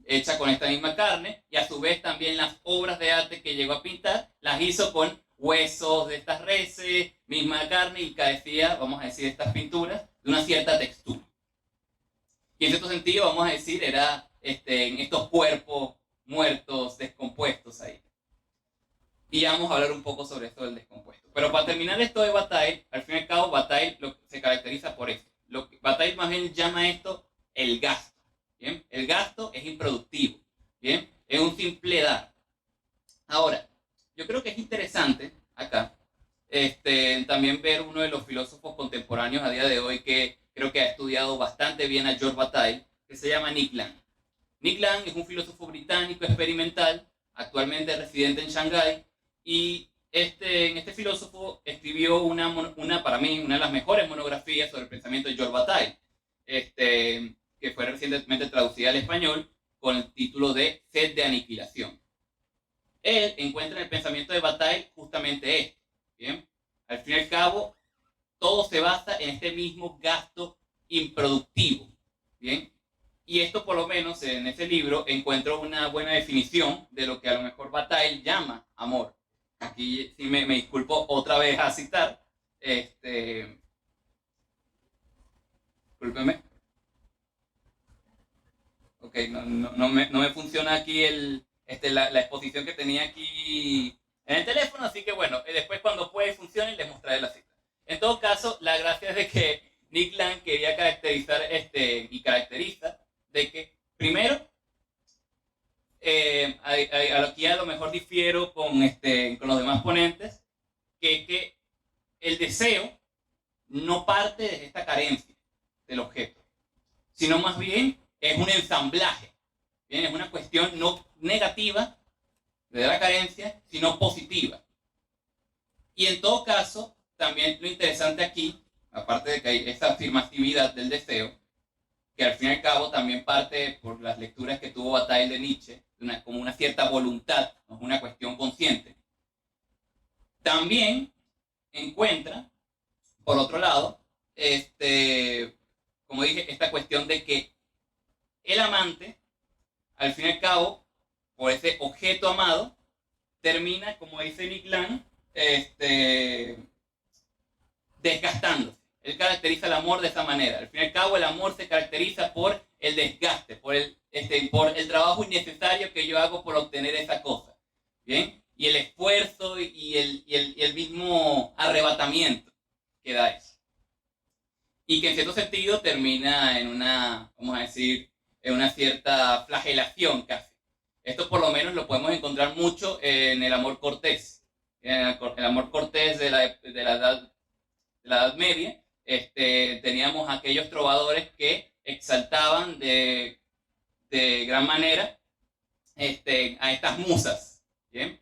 E: hecha con esta misma carne, y a su vez también las obras de arte que llegó a pintar las hizo con huesos de estas reses, misma carne, y carecía, vamos a decir, estas pinturas de una cierta textura. Y en cierto sentido, vamos a decir, era en estos cuerpos muertos, descompuestos ahí. Y vamos a hablar un poco sobre esto del descompuesto. Pero para terminar esto de Bataille, al fin y al cabo, Bataille se caracteriza por esto. Bataille más bien llama esto el gasto. ¿Bien? El gasto es improductivo, ¿bien? Es un simple dar. Ahora, yo creo que es interesante acá también ver uno de los filósofos contemporáneos a día de hoy que creo que ha estudiado bastante bien a George Bataille, que se llama Nick Land. Nick Land es un filósofo británico experimental, actualmente residente en Shanghái, y este filósofo escribió para mí, una de las mejores monografías sobre el pensamiento de George Bataille, que fue recientemente traducida al español con el título de Sed de Aniquilación. Él encuentra en el pensamiento de Bataille justamente esto, ¿bien? Al fin y al cabo, todo se basa en este mismo gasto improductivo, ¿bien? Y esto, por lo menos, en ese libro encuentro una buena definición de lo que a lo mejor Bataille llama amor. Aquí sí me disculpo otra vez a citar. Discúlpeme. Ok, no me funciona aquí la exposición que tenía aquí en el teléfono, así que bueno, después cuando puede y funcione les mostraré la cita. En todo caso, la gracia es de que Nick Land quería caracterizar y caracteriza de que, primero, aquí a lo mejor difiero con los demás ponentes, que el deseo no parte de esta carencia del objeto, sino más bien es un ensamblaje, ¿bien? Es una cuestión no negativa de la carencia, sino positiva. Y en todo caso, también lo interesante aquí aparte de que hay esa afirmatividad del deseo, que al fin y al cabo también parte por las lecturas que tuvo Bataille de Nietzsche, como una cierta voluntad, no es una cuestión consciente. También encuentra, por otro lado, como dije, esta cuestión de que el amante, al fin y al cabo, por ese objeto amado, termina, como dice Nick Land, desgastándose. Él caracteriza el amor de esa manera. Al fin y al cabo, el amor se caracteriza por el desgaste, por el trabajo innecesario que yo hago por obtener esa cosa. ¿Bien? Y el esfuerzo y el mismo arrebatamiento que da eso. Y que en cierto sentido termina en una, vamos a decir, en una cierta flagelación casi. Esto por lo menos lo podemos encontrar mucho en el amor cortés. En el amor cortés de la Edad Media, teníamos aquellos trovadores que exaltaban de gran manera a estas musas, ¿bien?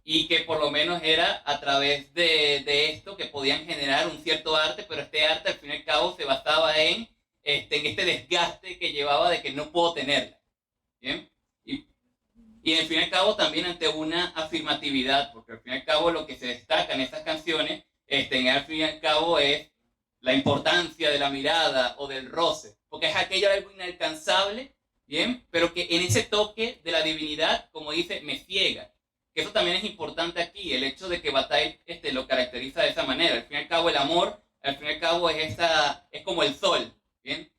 E: Y que por lo menos era a través de esto que podían generar un cierto arte, pero este arte al fin y al cabo se basaba en este desgaste que llevaba de que no puedo tenerla, ¿bien? Y al fin y al cabo también ante una afirmatividad, porque al fin y al cabo lo que se destaca en estas canciones, al fin y al cabo es la importancia de la mirada o del roce, porque es aquello algo inalcanzable, ¿bien? Pero que en ese toque de la divinidad, como dice, me ciega. Que eso también es importante aquí, el hecho de que Bataille lo caracteriza de esa manera. Al fin y al cabo el amor, al fin y al cabo es como el sol, ¿bien?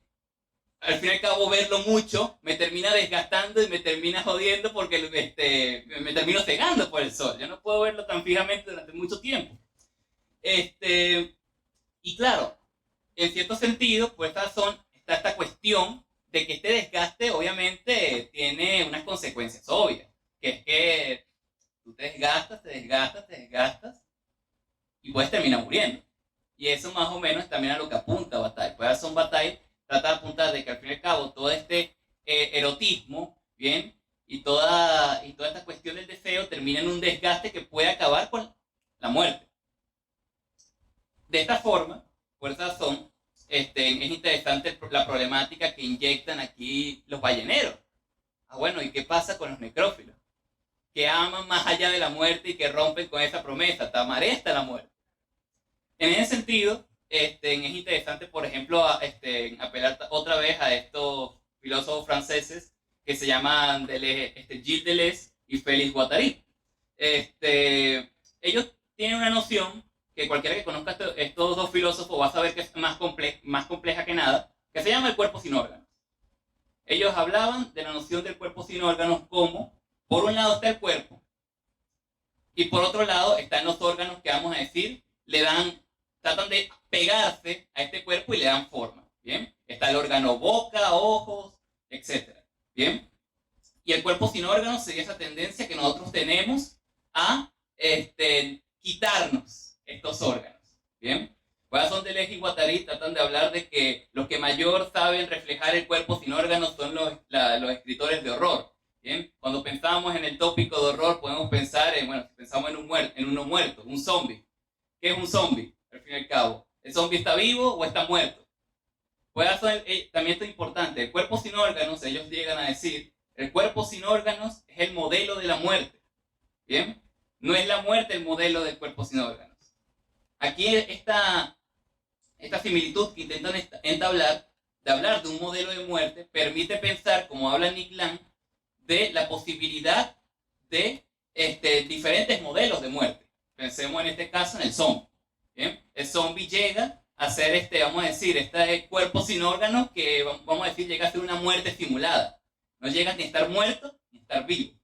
E: Al fin y al cabo verlo mucho me termina desgastando y me termina jodiendo porque me termino cegando por el sol. Yo no puedo verlo tan fijamente durante mucho tiempo. Y claro, en cierto sentido, pues está esta cuestión de que este desgaste obviamente tiene unas consecuencias obvias, que es que tú te desgastas y puedes terminar muriendo. Y eso más o menos también a lo que apunta Bataille. Pues son Bataille trata de apuntar de que al fin y al cabo todo este erotismo, ¿bien? Y toda esta cuestión del deseo termina en un desgaste que puede acabar con la muerte. De esta forma, por esa razón, es interesante la problemática que inyectan aquí los balleneros. Bueno, ¿y qué pasa con los necrófilos? Que aman más allá de la muerte y que rompen con esa promesa, tamaré hasta la muerte. En ese sentido, es interesante, por ejemplo, apelar otra vez a estos filósofos franceses que se llaman Gilles Deleuze y Félix Guattari. Ellos tienen una noción que cualquiera que conozca estos dos filósofos va a saber que es más compleja que nada, que se llama el cuerpo sin órganos. Ellos hablaban de la noción del cuerpo sin órganos como, por un lado está el cuerpo, y por otro lado están los órganos que vamos a decir, tratan de pegarse a este cuerpo y le dan forma, ¿bien? Está el órgano boca, ojos, etc., ¿bien? Y el cuerpo sin órganos sería esa tendencia que nosotros tenemos a quitarnos estos órganos, ¿bien? Son Deleuze y Guattari tratan de hablar de que los que mayor saben reflejar el cuerpo sin órganos son los escritores de horror, ¿bien? Cuando pensamos en el tópico de horror podemos pensar si pensamos en uno muerto, un zombie. ¿Qué es un zombie? Al fin y al cabo, ¿el zombie está vivo o está muerto? También esto es importante, el cuerpo sin órganos, ellos llegan a decir, el cuerpo sin órganos es el modelo de la muerte, ¿bien? No es la muerte el modelo del cuerpo sin órganos. Aquí esta similitud que intentan entablar, de hablar de un modelo de muerte, permite pensar, como habla Nick Land, de la posibilidad de diferentes modelos de muerte. Pensemos en este caso en el zombie. ¿Bien? El zombie llega a ser vamos a decir, este cuerpo sin órganos que, vamos a decir, llega a ser una muerte simulada. No llegas ni a estar muerto ni a estar vivo.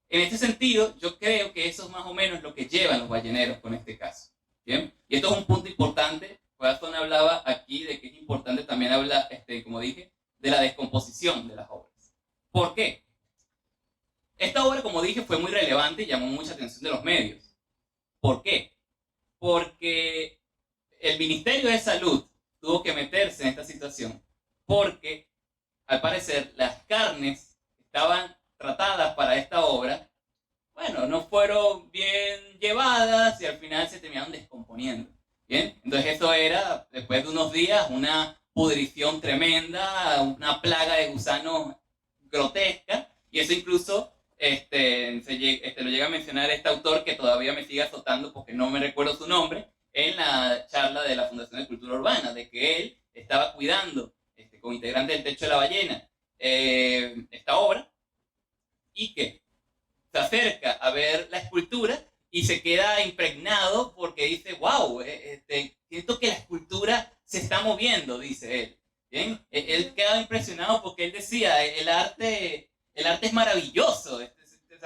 E: En este sentido, yo creo que eso es más o menos lo que llevan los balleneros con este caso. ¿Bien? Y esto es un punto importante. Corazón hablaba aquí de que es importante también hablar, como dije, de la descomposición de las obras. ¿Por qué? Esta obra, como dije, fue muy relevante y llamó mucha atención de los medios. ¿Por qué? Porque el Ministerio de Salud tuvo que meterse en esta situación porque, al parecer, las carnes que estaban tratadas para esta obra, no fueron bien llevadas y al final se terminaron descomponiendo. ¿Bien? Entonces eso era, después de unos días, una pudrición tremenda, una plaga de gusanos grotesca, y eso incluso lo llega a mencionar este autor que todavía me sigue azotando porque no me recuerdo su nombre, en la charla de la Fundación de Cultura Urbana, de que él estaba cuidando, como integrante del Techo de la Ballena, esta obra, y que se acerca a ver la escultura y se queda impregnado porque dice, wow, siento que la escultura se está moviendo, dice él. ¿Bien? Él quedaba impresionado porque él decía, el arte es maravilloso,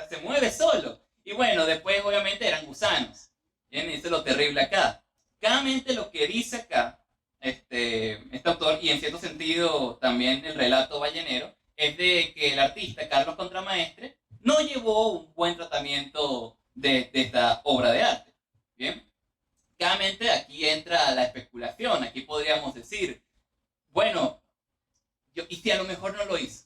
E: se mueve solo. Y bueno, después obviamente eran gusanos. ¿Bien? Eso es lo terrible acá. Claramente lo que dice acá este autor, y en cierto sentido también el relato ballenero, es de que el artista Carlos Contramaestre no llevó un buen tratamiento de esta obra de arte. ¿Bien? Claramente aquí entra la especulación. Aquí podríamos decir, bueno, ¿y si a lo mejor no lo hizo?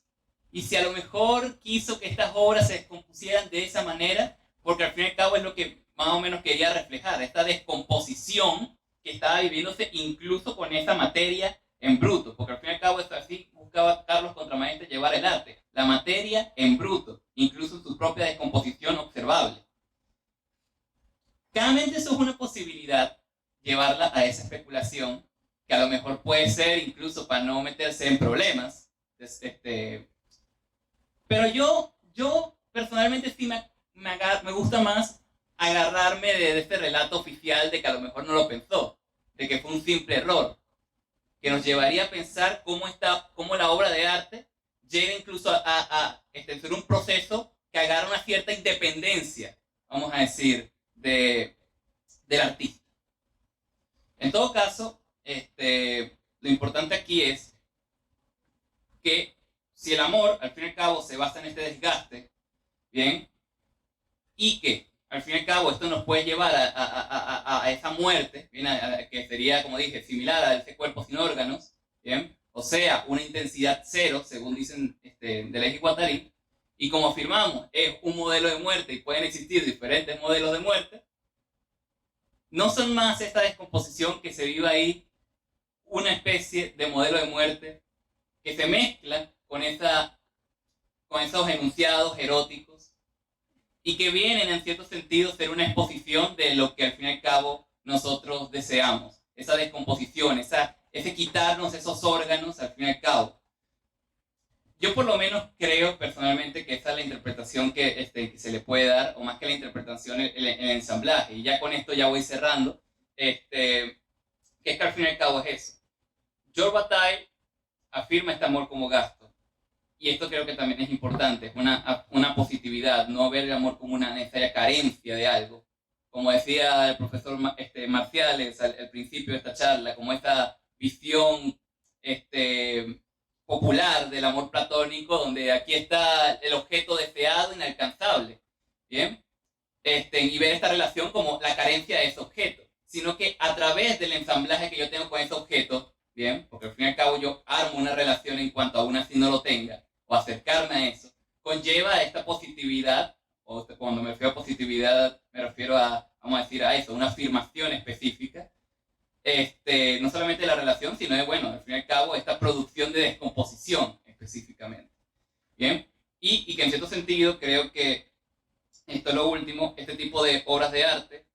E: ¿Y si a lo mejor quiso que estas obras se descompusieran de esa manera? Porque al fin y al cabo es lo que más o menos quería reflejar, esta descomposición que estaba viviéndose incluso con esa materia en bruto. Porque al fin y al cabo es así, buscaba Carlos Contramaestre llevar el arte, la materia en bruto, incluso en su propia descomposición observable. Claramente eso es una posibilidad, llevarla a esa especulación, que a lo mejor puede ser incluso para no meterse en problemas. Pero yo personalmente sí me gusta más agarrarme de este relato oficial de que a lo mejor no lo pensó, de que fue un simple error, que nos llevaría a pensar cómo la obra de arte llega incluso a ser un proceso que agarra una cierta independencia, vamos a decir, del artista. En todo caso, lo importante aquí es que si el amor, al fin y al cabo, se basa en este desgaste, ¿bien? Y que, al fin y al cabo, esto nos puede llevar a esa muerte, ¿bien? Que sería, como dije, similar a ese cuerpo sin órganos, ¿bien? O sea, una intensidad cero, según dicen Deleuze y Guattari, y como afirmamos, es un modelo de muerte y pueden existir diferentes modelos de muerte, no son más esta descomposición que se vive ahí, una especie de modelo de muerte que se mezcla con esos enunciados eróticos y que vienen en cierto sentido a ser una exposición de lo que al fin y al cabo nosotros deseamos, esa descomposición, ese quitarnos esos órganos al fin y al cabo. Yo por lo menos creo personalmente que esa es la interpretación que se le puede dar, o más que la interpretación, el ensamblaje. Y ya con esto ya voy cerrando, que es que al fin y al cabo es eso. George Bataille afirma este amor como gasto. Y esto creo que también es importante, es una positividad, no ver el amor como una necesaria carencia de algo. Como decía el profesor Marciales al principio de esta charla, como esta visión popular del amor platónico, donde aquí está el objeto deseado, inalcanzable, ¿bien? Y ver esta relación como la carencia de ese objeto, sino que a través del ensamblaje que yo tengo con ese objeto, ¿bien? Porque al fin y al cabo yo armo una relación en cuanto aún así no lo tenga, o acercarme a eso, conlleva esta positividad, o cuando me refiero a positividad, me refiero vamos a decir, a eso, una afirmación específica, no solamente de la relación, sino de, bueno, al fin y al cabo, esta producción de descomposición específicamente. ¿Bien? Y que en cierto sentido creo que esto es lo último, este tipo de obras de arte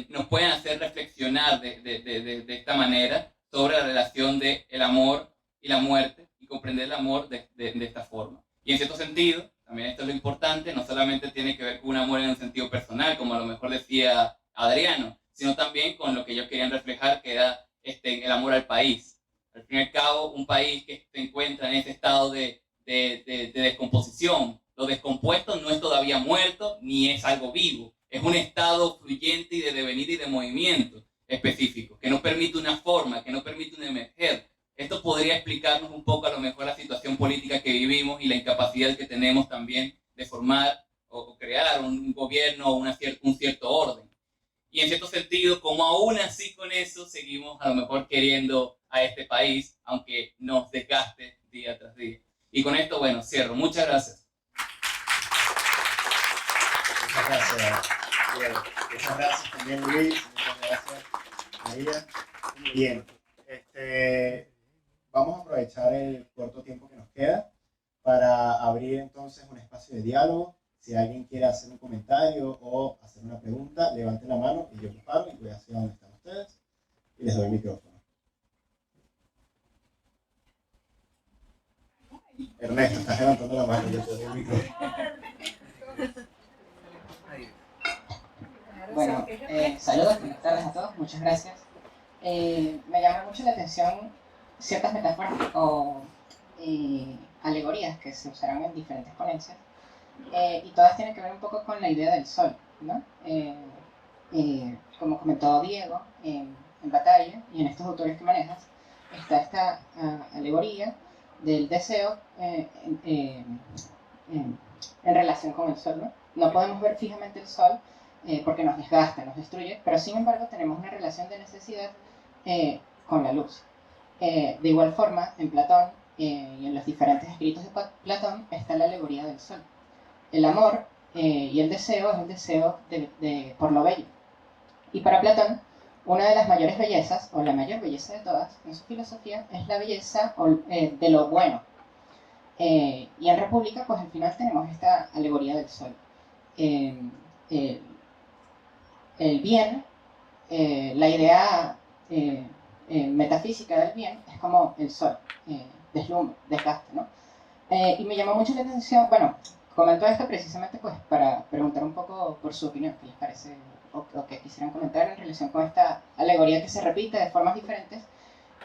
E: nos pueden hacer reflexionar de esta manera sobre la relación del amor y la muerte y comprender el amor de esta forma. Y en cierto sentido, también esto es lo importante, no solamente tiene que ver con un amor en un sentido personal, como a lo mejor decía Adriano, sino también con lo que ellos querían reflejar, que era el amor al país. Al fin y al cabo, un país que se encuentra en ese estado de descomposición. Lo descompuesto no es todavía muerto, ni es algo vivo. Es un estado fluyente y de devenir y de movimiento específico, que no permite una forma, que no permite un emerger. Esto podría explicarnos un poco a lo mejor la situación política que vivimos y la incapacidad que tenemos también de formar o crear un gobierno o un cierto orden. Y en cierto sentido, como aún así con eso, seguimos a lo mejor queriendo a este país, aunque nos desgaste día tras día. Y con esto, bueno, cierro. Muchas gracias.
A: Muchas gracias, Diego. Muchas gracias también, Luis. Muchas gracias María. Bien, vamos a aprovechar el corto tiempo que nos queda para abrir entonces un espacio de diálogo. Si alguien quiere hacer un comentario o hacer una pregunta, levante la mano y yo me paro y voy hacia donde están ustedes y les doy el micrófono. Ernesto, estás levantando la mano, yo te doy el micrófono.
F: Bueno, saludos, buenas tardes a todos, muchas gracias. Me llama mucho la atención ciertas metáforas o alegorías que se usarán en diferentes ponencias, y todas tienen que ver un poco con la idea del sol, ¿no? Como comentó Diego en Batalla y en estos autores que manejas, está esta alegoría del deseo en relación con el sol, ¿no? No podemos ver fijamente el sol porque nos desgasta, nos destruye, pero sin embargo tenemos una relación de necesidad con la luz. De igual forma, en Platón y en los diferentes escritos de Platón está la alegoría del sol. El amor y el deseo es el deseo por lo bello. Y para Platón, una de las mayores bellezas, o la mayor belleza de todas, en su filosofía, es la belleza de lo bueno. Y en República, pues al final tenemos esta alegoría del sol. El bien, la idea metafísica del bien es como el sol, deslumbre, desgasta, ¿no? Y me llamó mucho la atención, bueno, comento esto precisamente pues para preguntar un poco por su opinión, qué les parece o que quisieran comentar en relación con esta alegoría que se repite de formas diferentes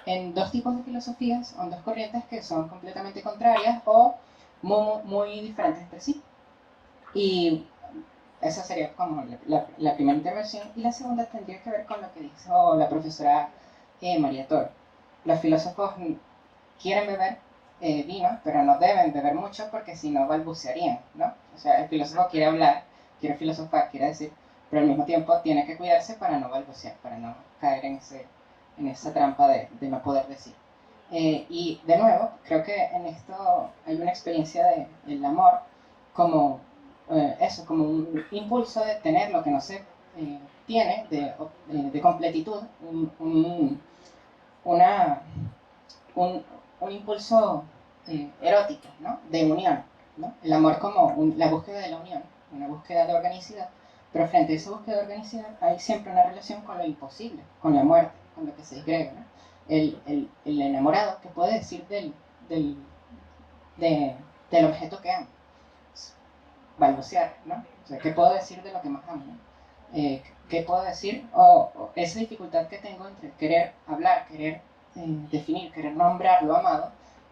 F: en dos tipos de filosofías o en dos corrientes que son completamente contrarias o muy diferentes entre sí. Y esa sería como la primera intervención. Y la segunda tendría que ver con lo que dijo la profesora María Toro. Los filósofos quieren beber vino, pero no deben beber mucho porque si no balbucearían, ¿no? O sea, el filósofo quiere hablar, quiere filosofar, quiere decir, pero al mismo tiempo tiene que cuidarse para no balbucear, para no caer en esa trampa de no poder decir. Y de nuevo, creo que en esto hay una experiencia del amor como eso, como un impulso de tener lo que no se tiene, de completitud, un impulso erótico, ¿no? De unión, ¿no? El amor como la búsqueda de la unión, una búsqueda de organicidad, pero frente a esa búsqueda de organicidad hay siempre una relación con lo imposible, con la muerte, con lo que se disgrega, ¿no? El enamorado, que puede decir del objeto que ama, balbucear, ¿no? O sea, ¿qué puedo decir de lo que más amo? ¿No? ¿Qué puedo decir? O esa dificultad que tengo entre querer hablar, querer definir, querer nombrar lo amado,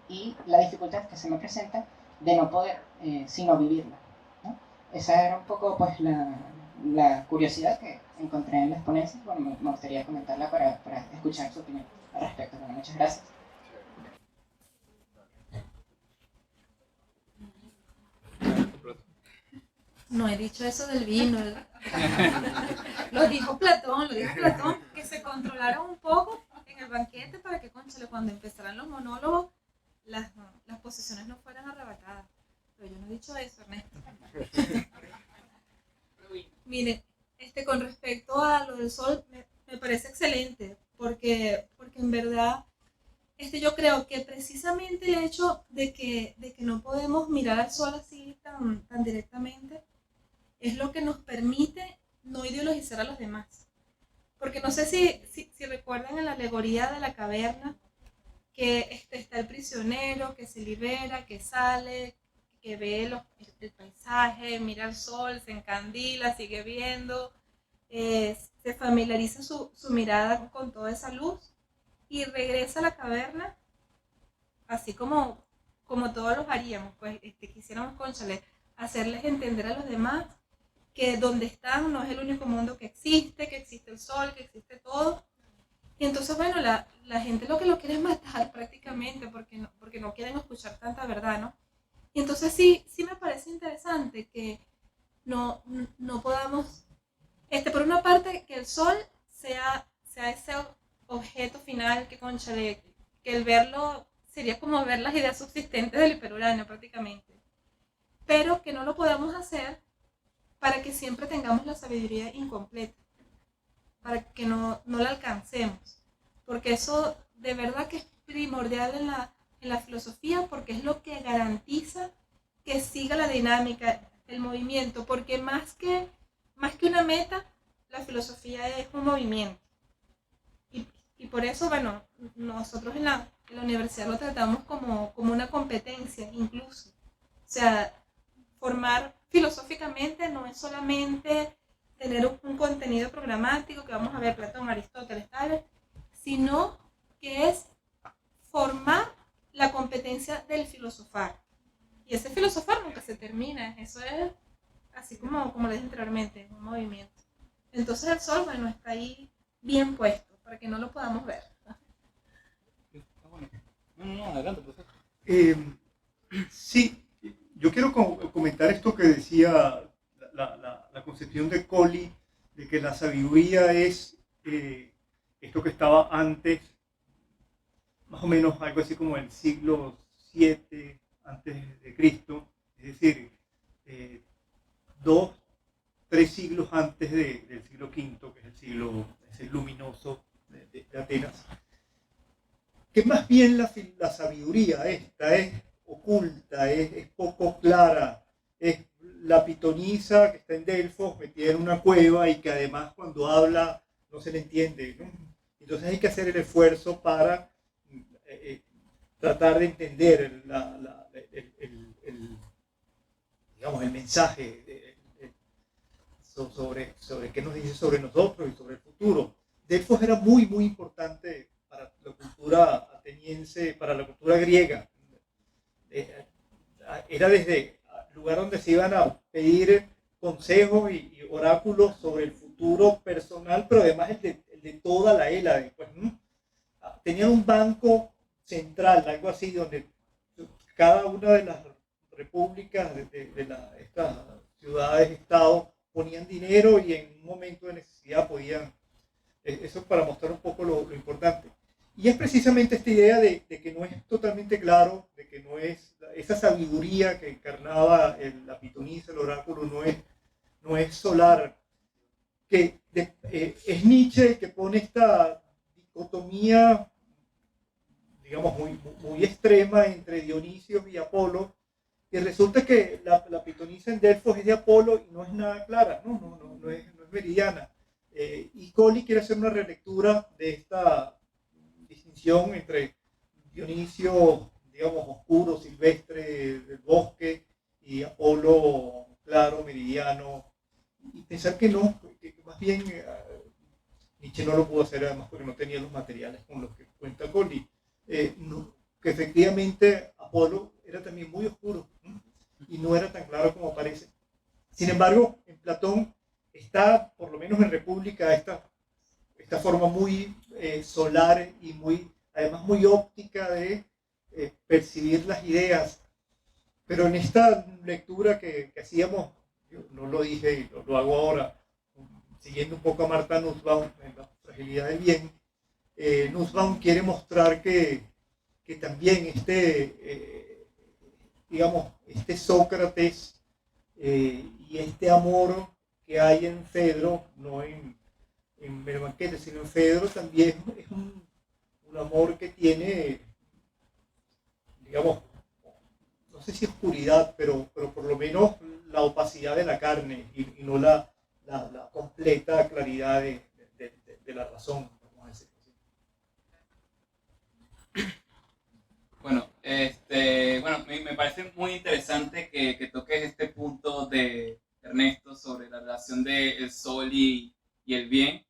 F: y la dificultad que se me presenta de no poder sino vivirla, ¿no? Esa era un poco pues la curiosidad que encontré en las ponencias. Bueno, me gustaría comentarla para escuchar su opinión al respecto. Bueno, muchas gracias.
C: No he dicho eso del vino. Lo dijo Platón, que se controlaron un poco en el banquete para que, cónchale, cuando empezaran los monólogos, las posiciones no fueran arrebatadas. Pero yo no he dicho eso, Ernesto. Mire, con respecto a lo del sol, me parece excelente, porque en verdad, yo creo que precisamente el hecho de que no podemos mirar al sol así tan directamente, es lo que nos permite no ideologizar a los demás. Porque no sé si recuerdan en la alegoría de la caverna, que está el prisionero que se libera, que sale, que ve el paisaje, mira el sol, se encandila, sigue viendo, se familiariza su mirada con toda esa luz y regresa a la caverna, así como todos los haríamos, pues quisiéramos, cónchale, hacerles entender a los demás que donde están no es el único mundo que existe el sol, que existe todo. Y entonces, bueno, la gente lo que lo quiere es matar prácticamente porque no quieren escuchar tanta verdad, ¿no? Y entonces sí me parece interesante que no podamos, por una parte, que el sol sea ese objeto final que, cónchale, que el verlo sería como ver las ideas subsistentes del hiperuranio prácticamente, pero que no lo podamos hacer para que siempre tengamos la sabiduría incompleta.
D: que no la alcancemos, porque eso de verdad que es primordial en la filosofía, porque es lo que garantiza que siga la dinámica, el movimiento, porque más que una meta, la filosofía es un movimiento. Y por eso, bueno, nosotros en la universidad lo tratamos como una competencia incluso. O sea, formar filosóficamente no es solamente tener un contenido programático que vamos a ver Platón, Aristóteles, Tales, sino que es formar la competencia del filosofar. Y ese filosofar nunca se termina, eso es así como les dije anteriormente, un movimiento. Entonces el sol, bueno, está ahí bien puesto para que no lo podamos ver.
E: No, adelante, profesor.
B: Sí, yo quiero comentar esto que decía la concepción de Colli, de que la sabiduría es esto que estaba antes, más o menos algo así como el siglo VII antes de Cristo, es decir, 2-3 siglos antes del siglo V, que es el luminoso de Atenas, que más bien la sabiduría esta es oculta, es poco clara, es la pitonisa que está en Delfos metida en una cueva y que además cuando habla no se le entiende, ¿no? Entonces hay que hacer el esfuerzo para tratar de entender digamos, el mensaje sobre qué nos dice sobre nosotros y sobre el futuro. Delfos era muy, muy importante para la cultura ateniense, para la cultura griega. Era desde el lugar donde se iban a pedir consejos y oráculos sobre el futuro personal, pero además el de toda la Hélade. Pues, tenían un banco central, algo así, donde cada una de las repúblicas de estas ciudades-estados ponían dinero y en un momento de necesidad podían, eso para mostrar un poco lo importante. Y es precisamente esta idea de que no es totalmente claro, de que no es esa sabiduría que encarnaba la pitonisa, el oráculo, no es solar, que es Nietzsche el que pone esta dicotomía, digamos, muy extrema entre Dionisio y Apolo, y resulta que la pitonisa en Delfos es de Apolo y no es nada clara, no es meridiana. Y Colli quiere hacer una relectura de esta distinción entre Dionisio, digamos, oscuro, silvestre, del bosque, y Apolo claro, meridiano, y pensar que no, que más bien Nietzsche no lo pudo hacer además porque no tenía los materiales con los que cuenta Colli. Que efectivamente Apolo era también muy oscuro, ¿no? Y no era tan claro como parece. Sin embargo, en Platón está, por lo menos en República, esta forma muy solar y además muy óptica de percibir las ideas. Pero en esta lectura que hacíamos, yo no lo dije y lo hago ahora, siguiendo un poco a Martha Nussbaum en La fragilidad del bien, Nussbaum quiere mostrar que también digamos, este Sócrates y este amor que hay en Fedro, no en Berbanquete, sino en Fedro, también es un amor que tiene, digamos, no sé si oscuridad, pero por lo menos la opacidad de la carne y no la completa claridad de la razón.
E: Bueno, me parece muy interesante que toques este punto de Ernesto sobre la relación del sol y el bien.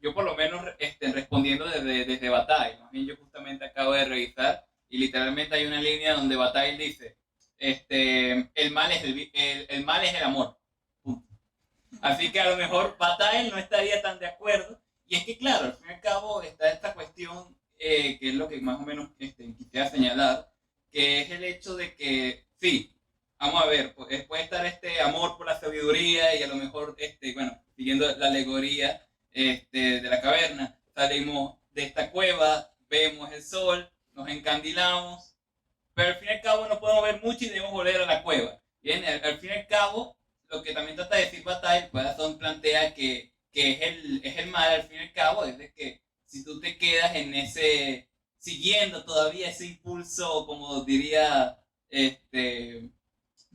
E: Yo por lo menos respondiendo desde Bataille, más bien yo justamente acabo de revisar y literalmente hay una línea donde Bataille dice, el mal es el amor. Punto. Así que a lo mejor Bataille no estaría tan de acuerdo. Y es que claro, al fin y al cabo está esta cuestión que es lo que más o menos quisiera señalar, que es el hecho de que sí, vamos a ver, puede estar este amor por la sabiduría y a lo mejor, siguiendo la alegoría de la caverna, salimos de esta cueva, vemos el sol, nos encandilamos, pero al fin y al cabo no podemos ver mucho y debemos volver a la cueva. Bien, al fin y al cabo, lo que también trata de decir Bataille, Platón plantea que es el mal al fin y al cabo, es de que si tú te quedas en ese, siguiendo todavía ese impulso, como diría, de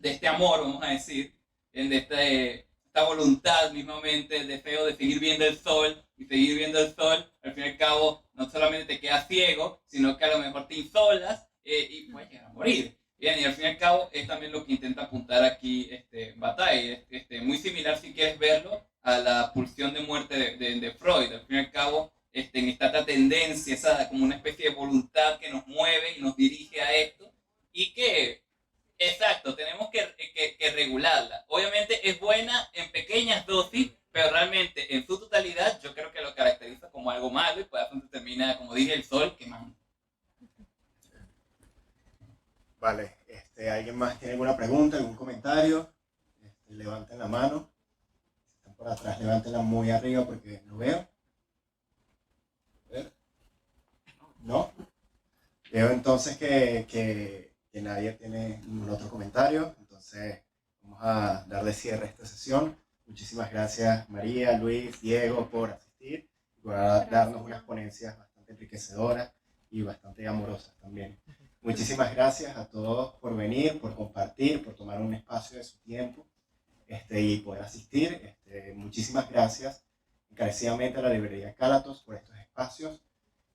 E: este amor, vamos a decir, esta voluntad mismamente de feo de seguir viendo el sol y seguir viendo el sol, al fin y al cabo no solamente te quedas ciego, sino que a lo mejor te insolas y puedes llegar a morir. Bien, y al fin y al cabo es también lo que intenta apuntar aquí Bataille, muy similar si quieres verlo a la pulsión de muerte de Freud. Al fin y al cabo en esta tendencia, esa como una especie de voluntad que nos mueve y nos dirige a esto y que, exacto, tenemos que regularla. Obviamente es buena en pequeñas dosis, pero realmente en su totalidad yo creo que lo caracteriza como algo malo y por eso termina, como dije, el sol quemando.
A: Vale, ¿alguien más tiene alguna pregunta, algún comentario? Levanten la mano. Si están por atrás, levántenla muy arriba porque no veo. A ver. ¿No? Veo entonces que nadie tiene ningún otro comentario. Entonces vamos a dar de cierre esta sesión. Muchísimas gracias María, Luis, Diego por asistir y por darnos unas ponencias bastante enriquecedoras y bastante amorosas también. Muchísimas gracias a todos por venir, por compartir, por tomar un espacio de su tiempo y poder asistir. Muchísimas gracias encarecidamente a la librería Cálatos por estos espacios.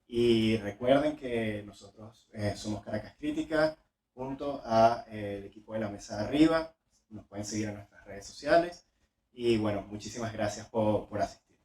A: Y recuerden que nosotros somos Caracas Crítica, junto al equipo de la mesa de arriba. Nos pueden seguir en nuestras redes sociales. Y bueno, muchísimas gracias por asistir.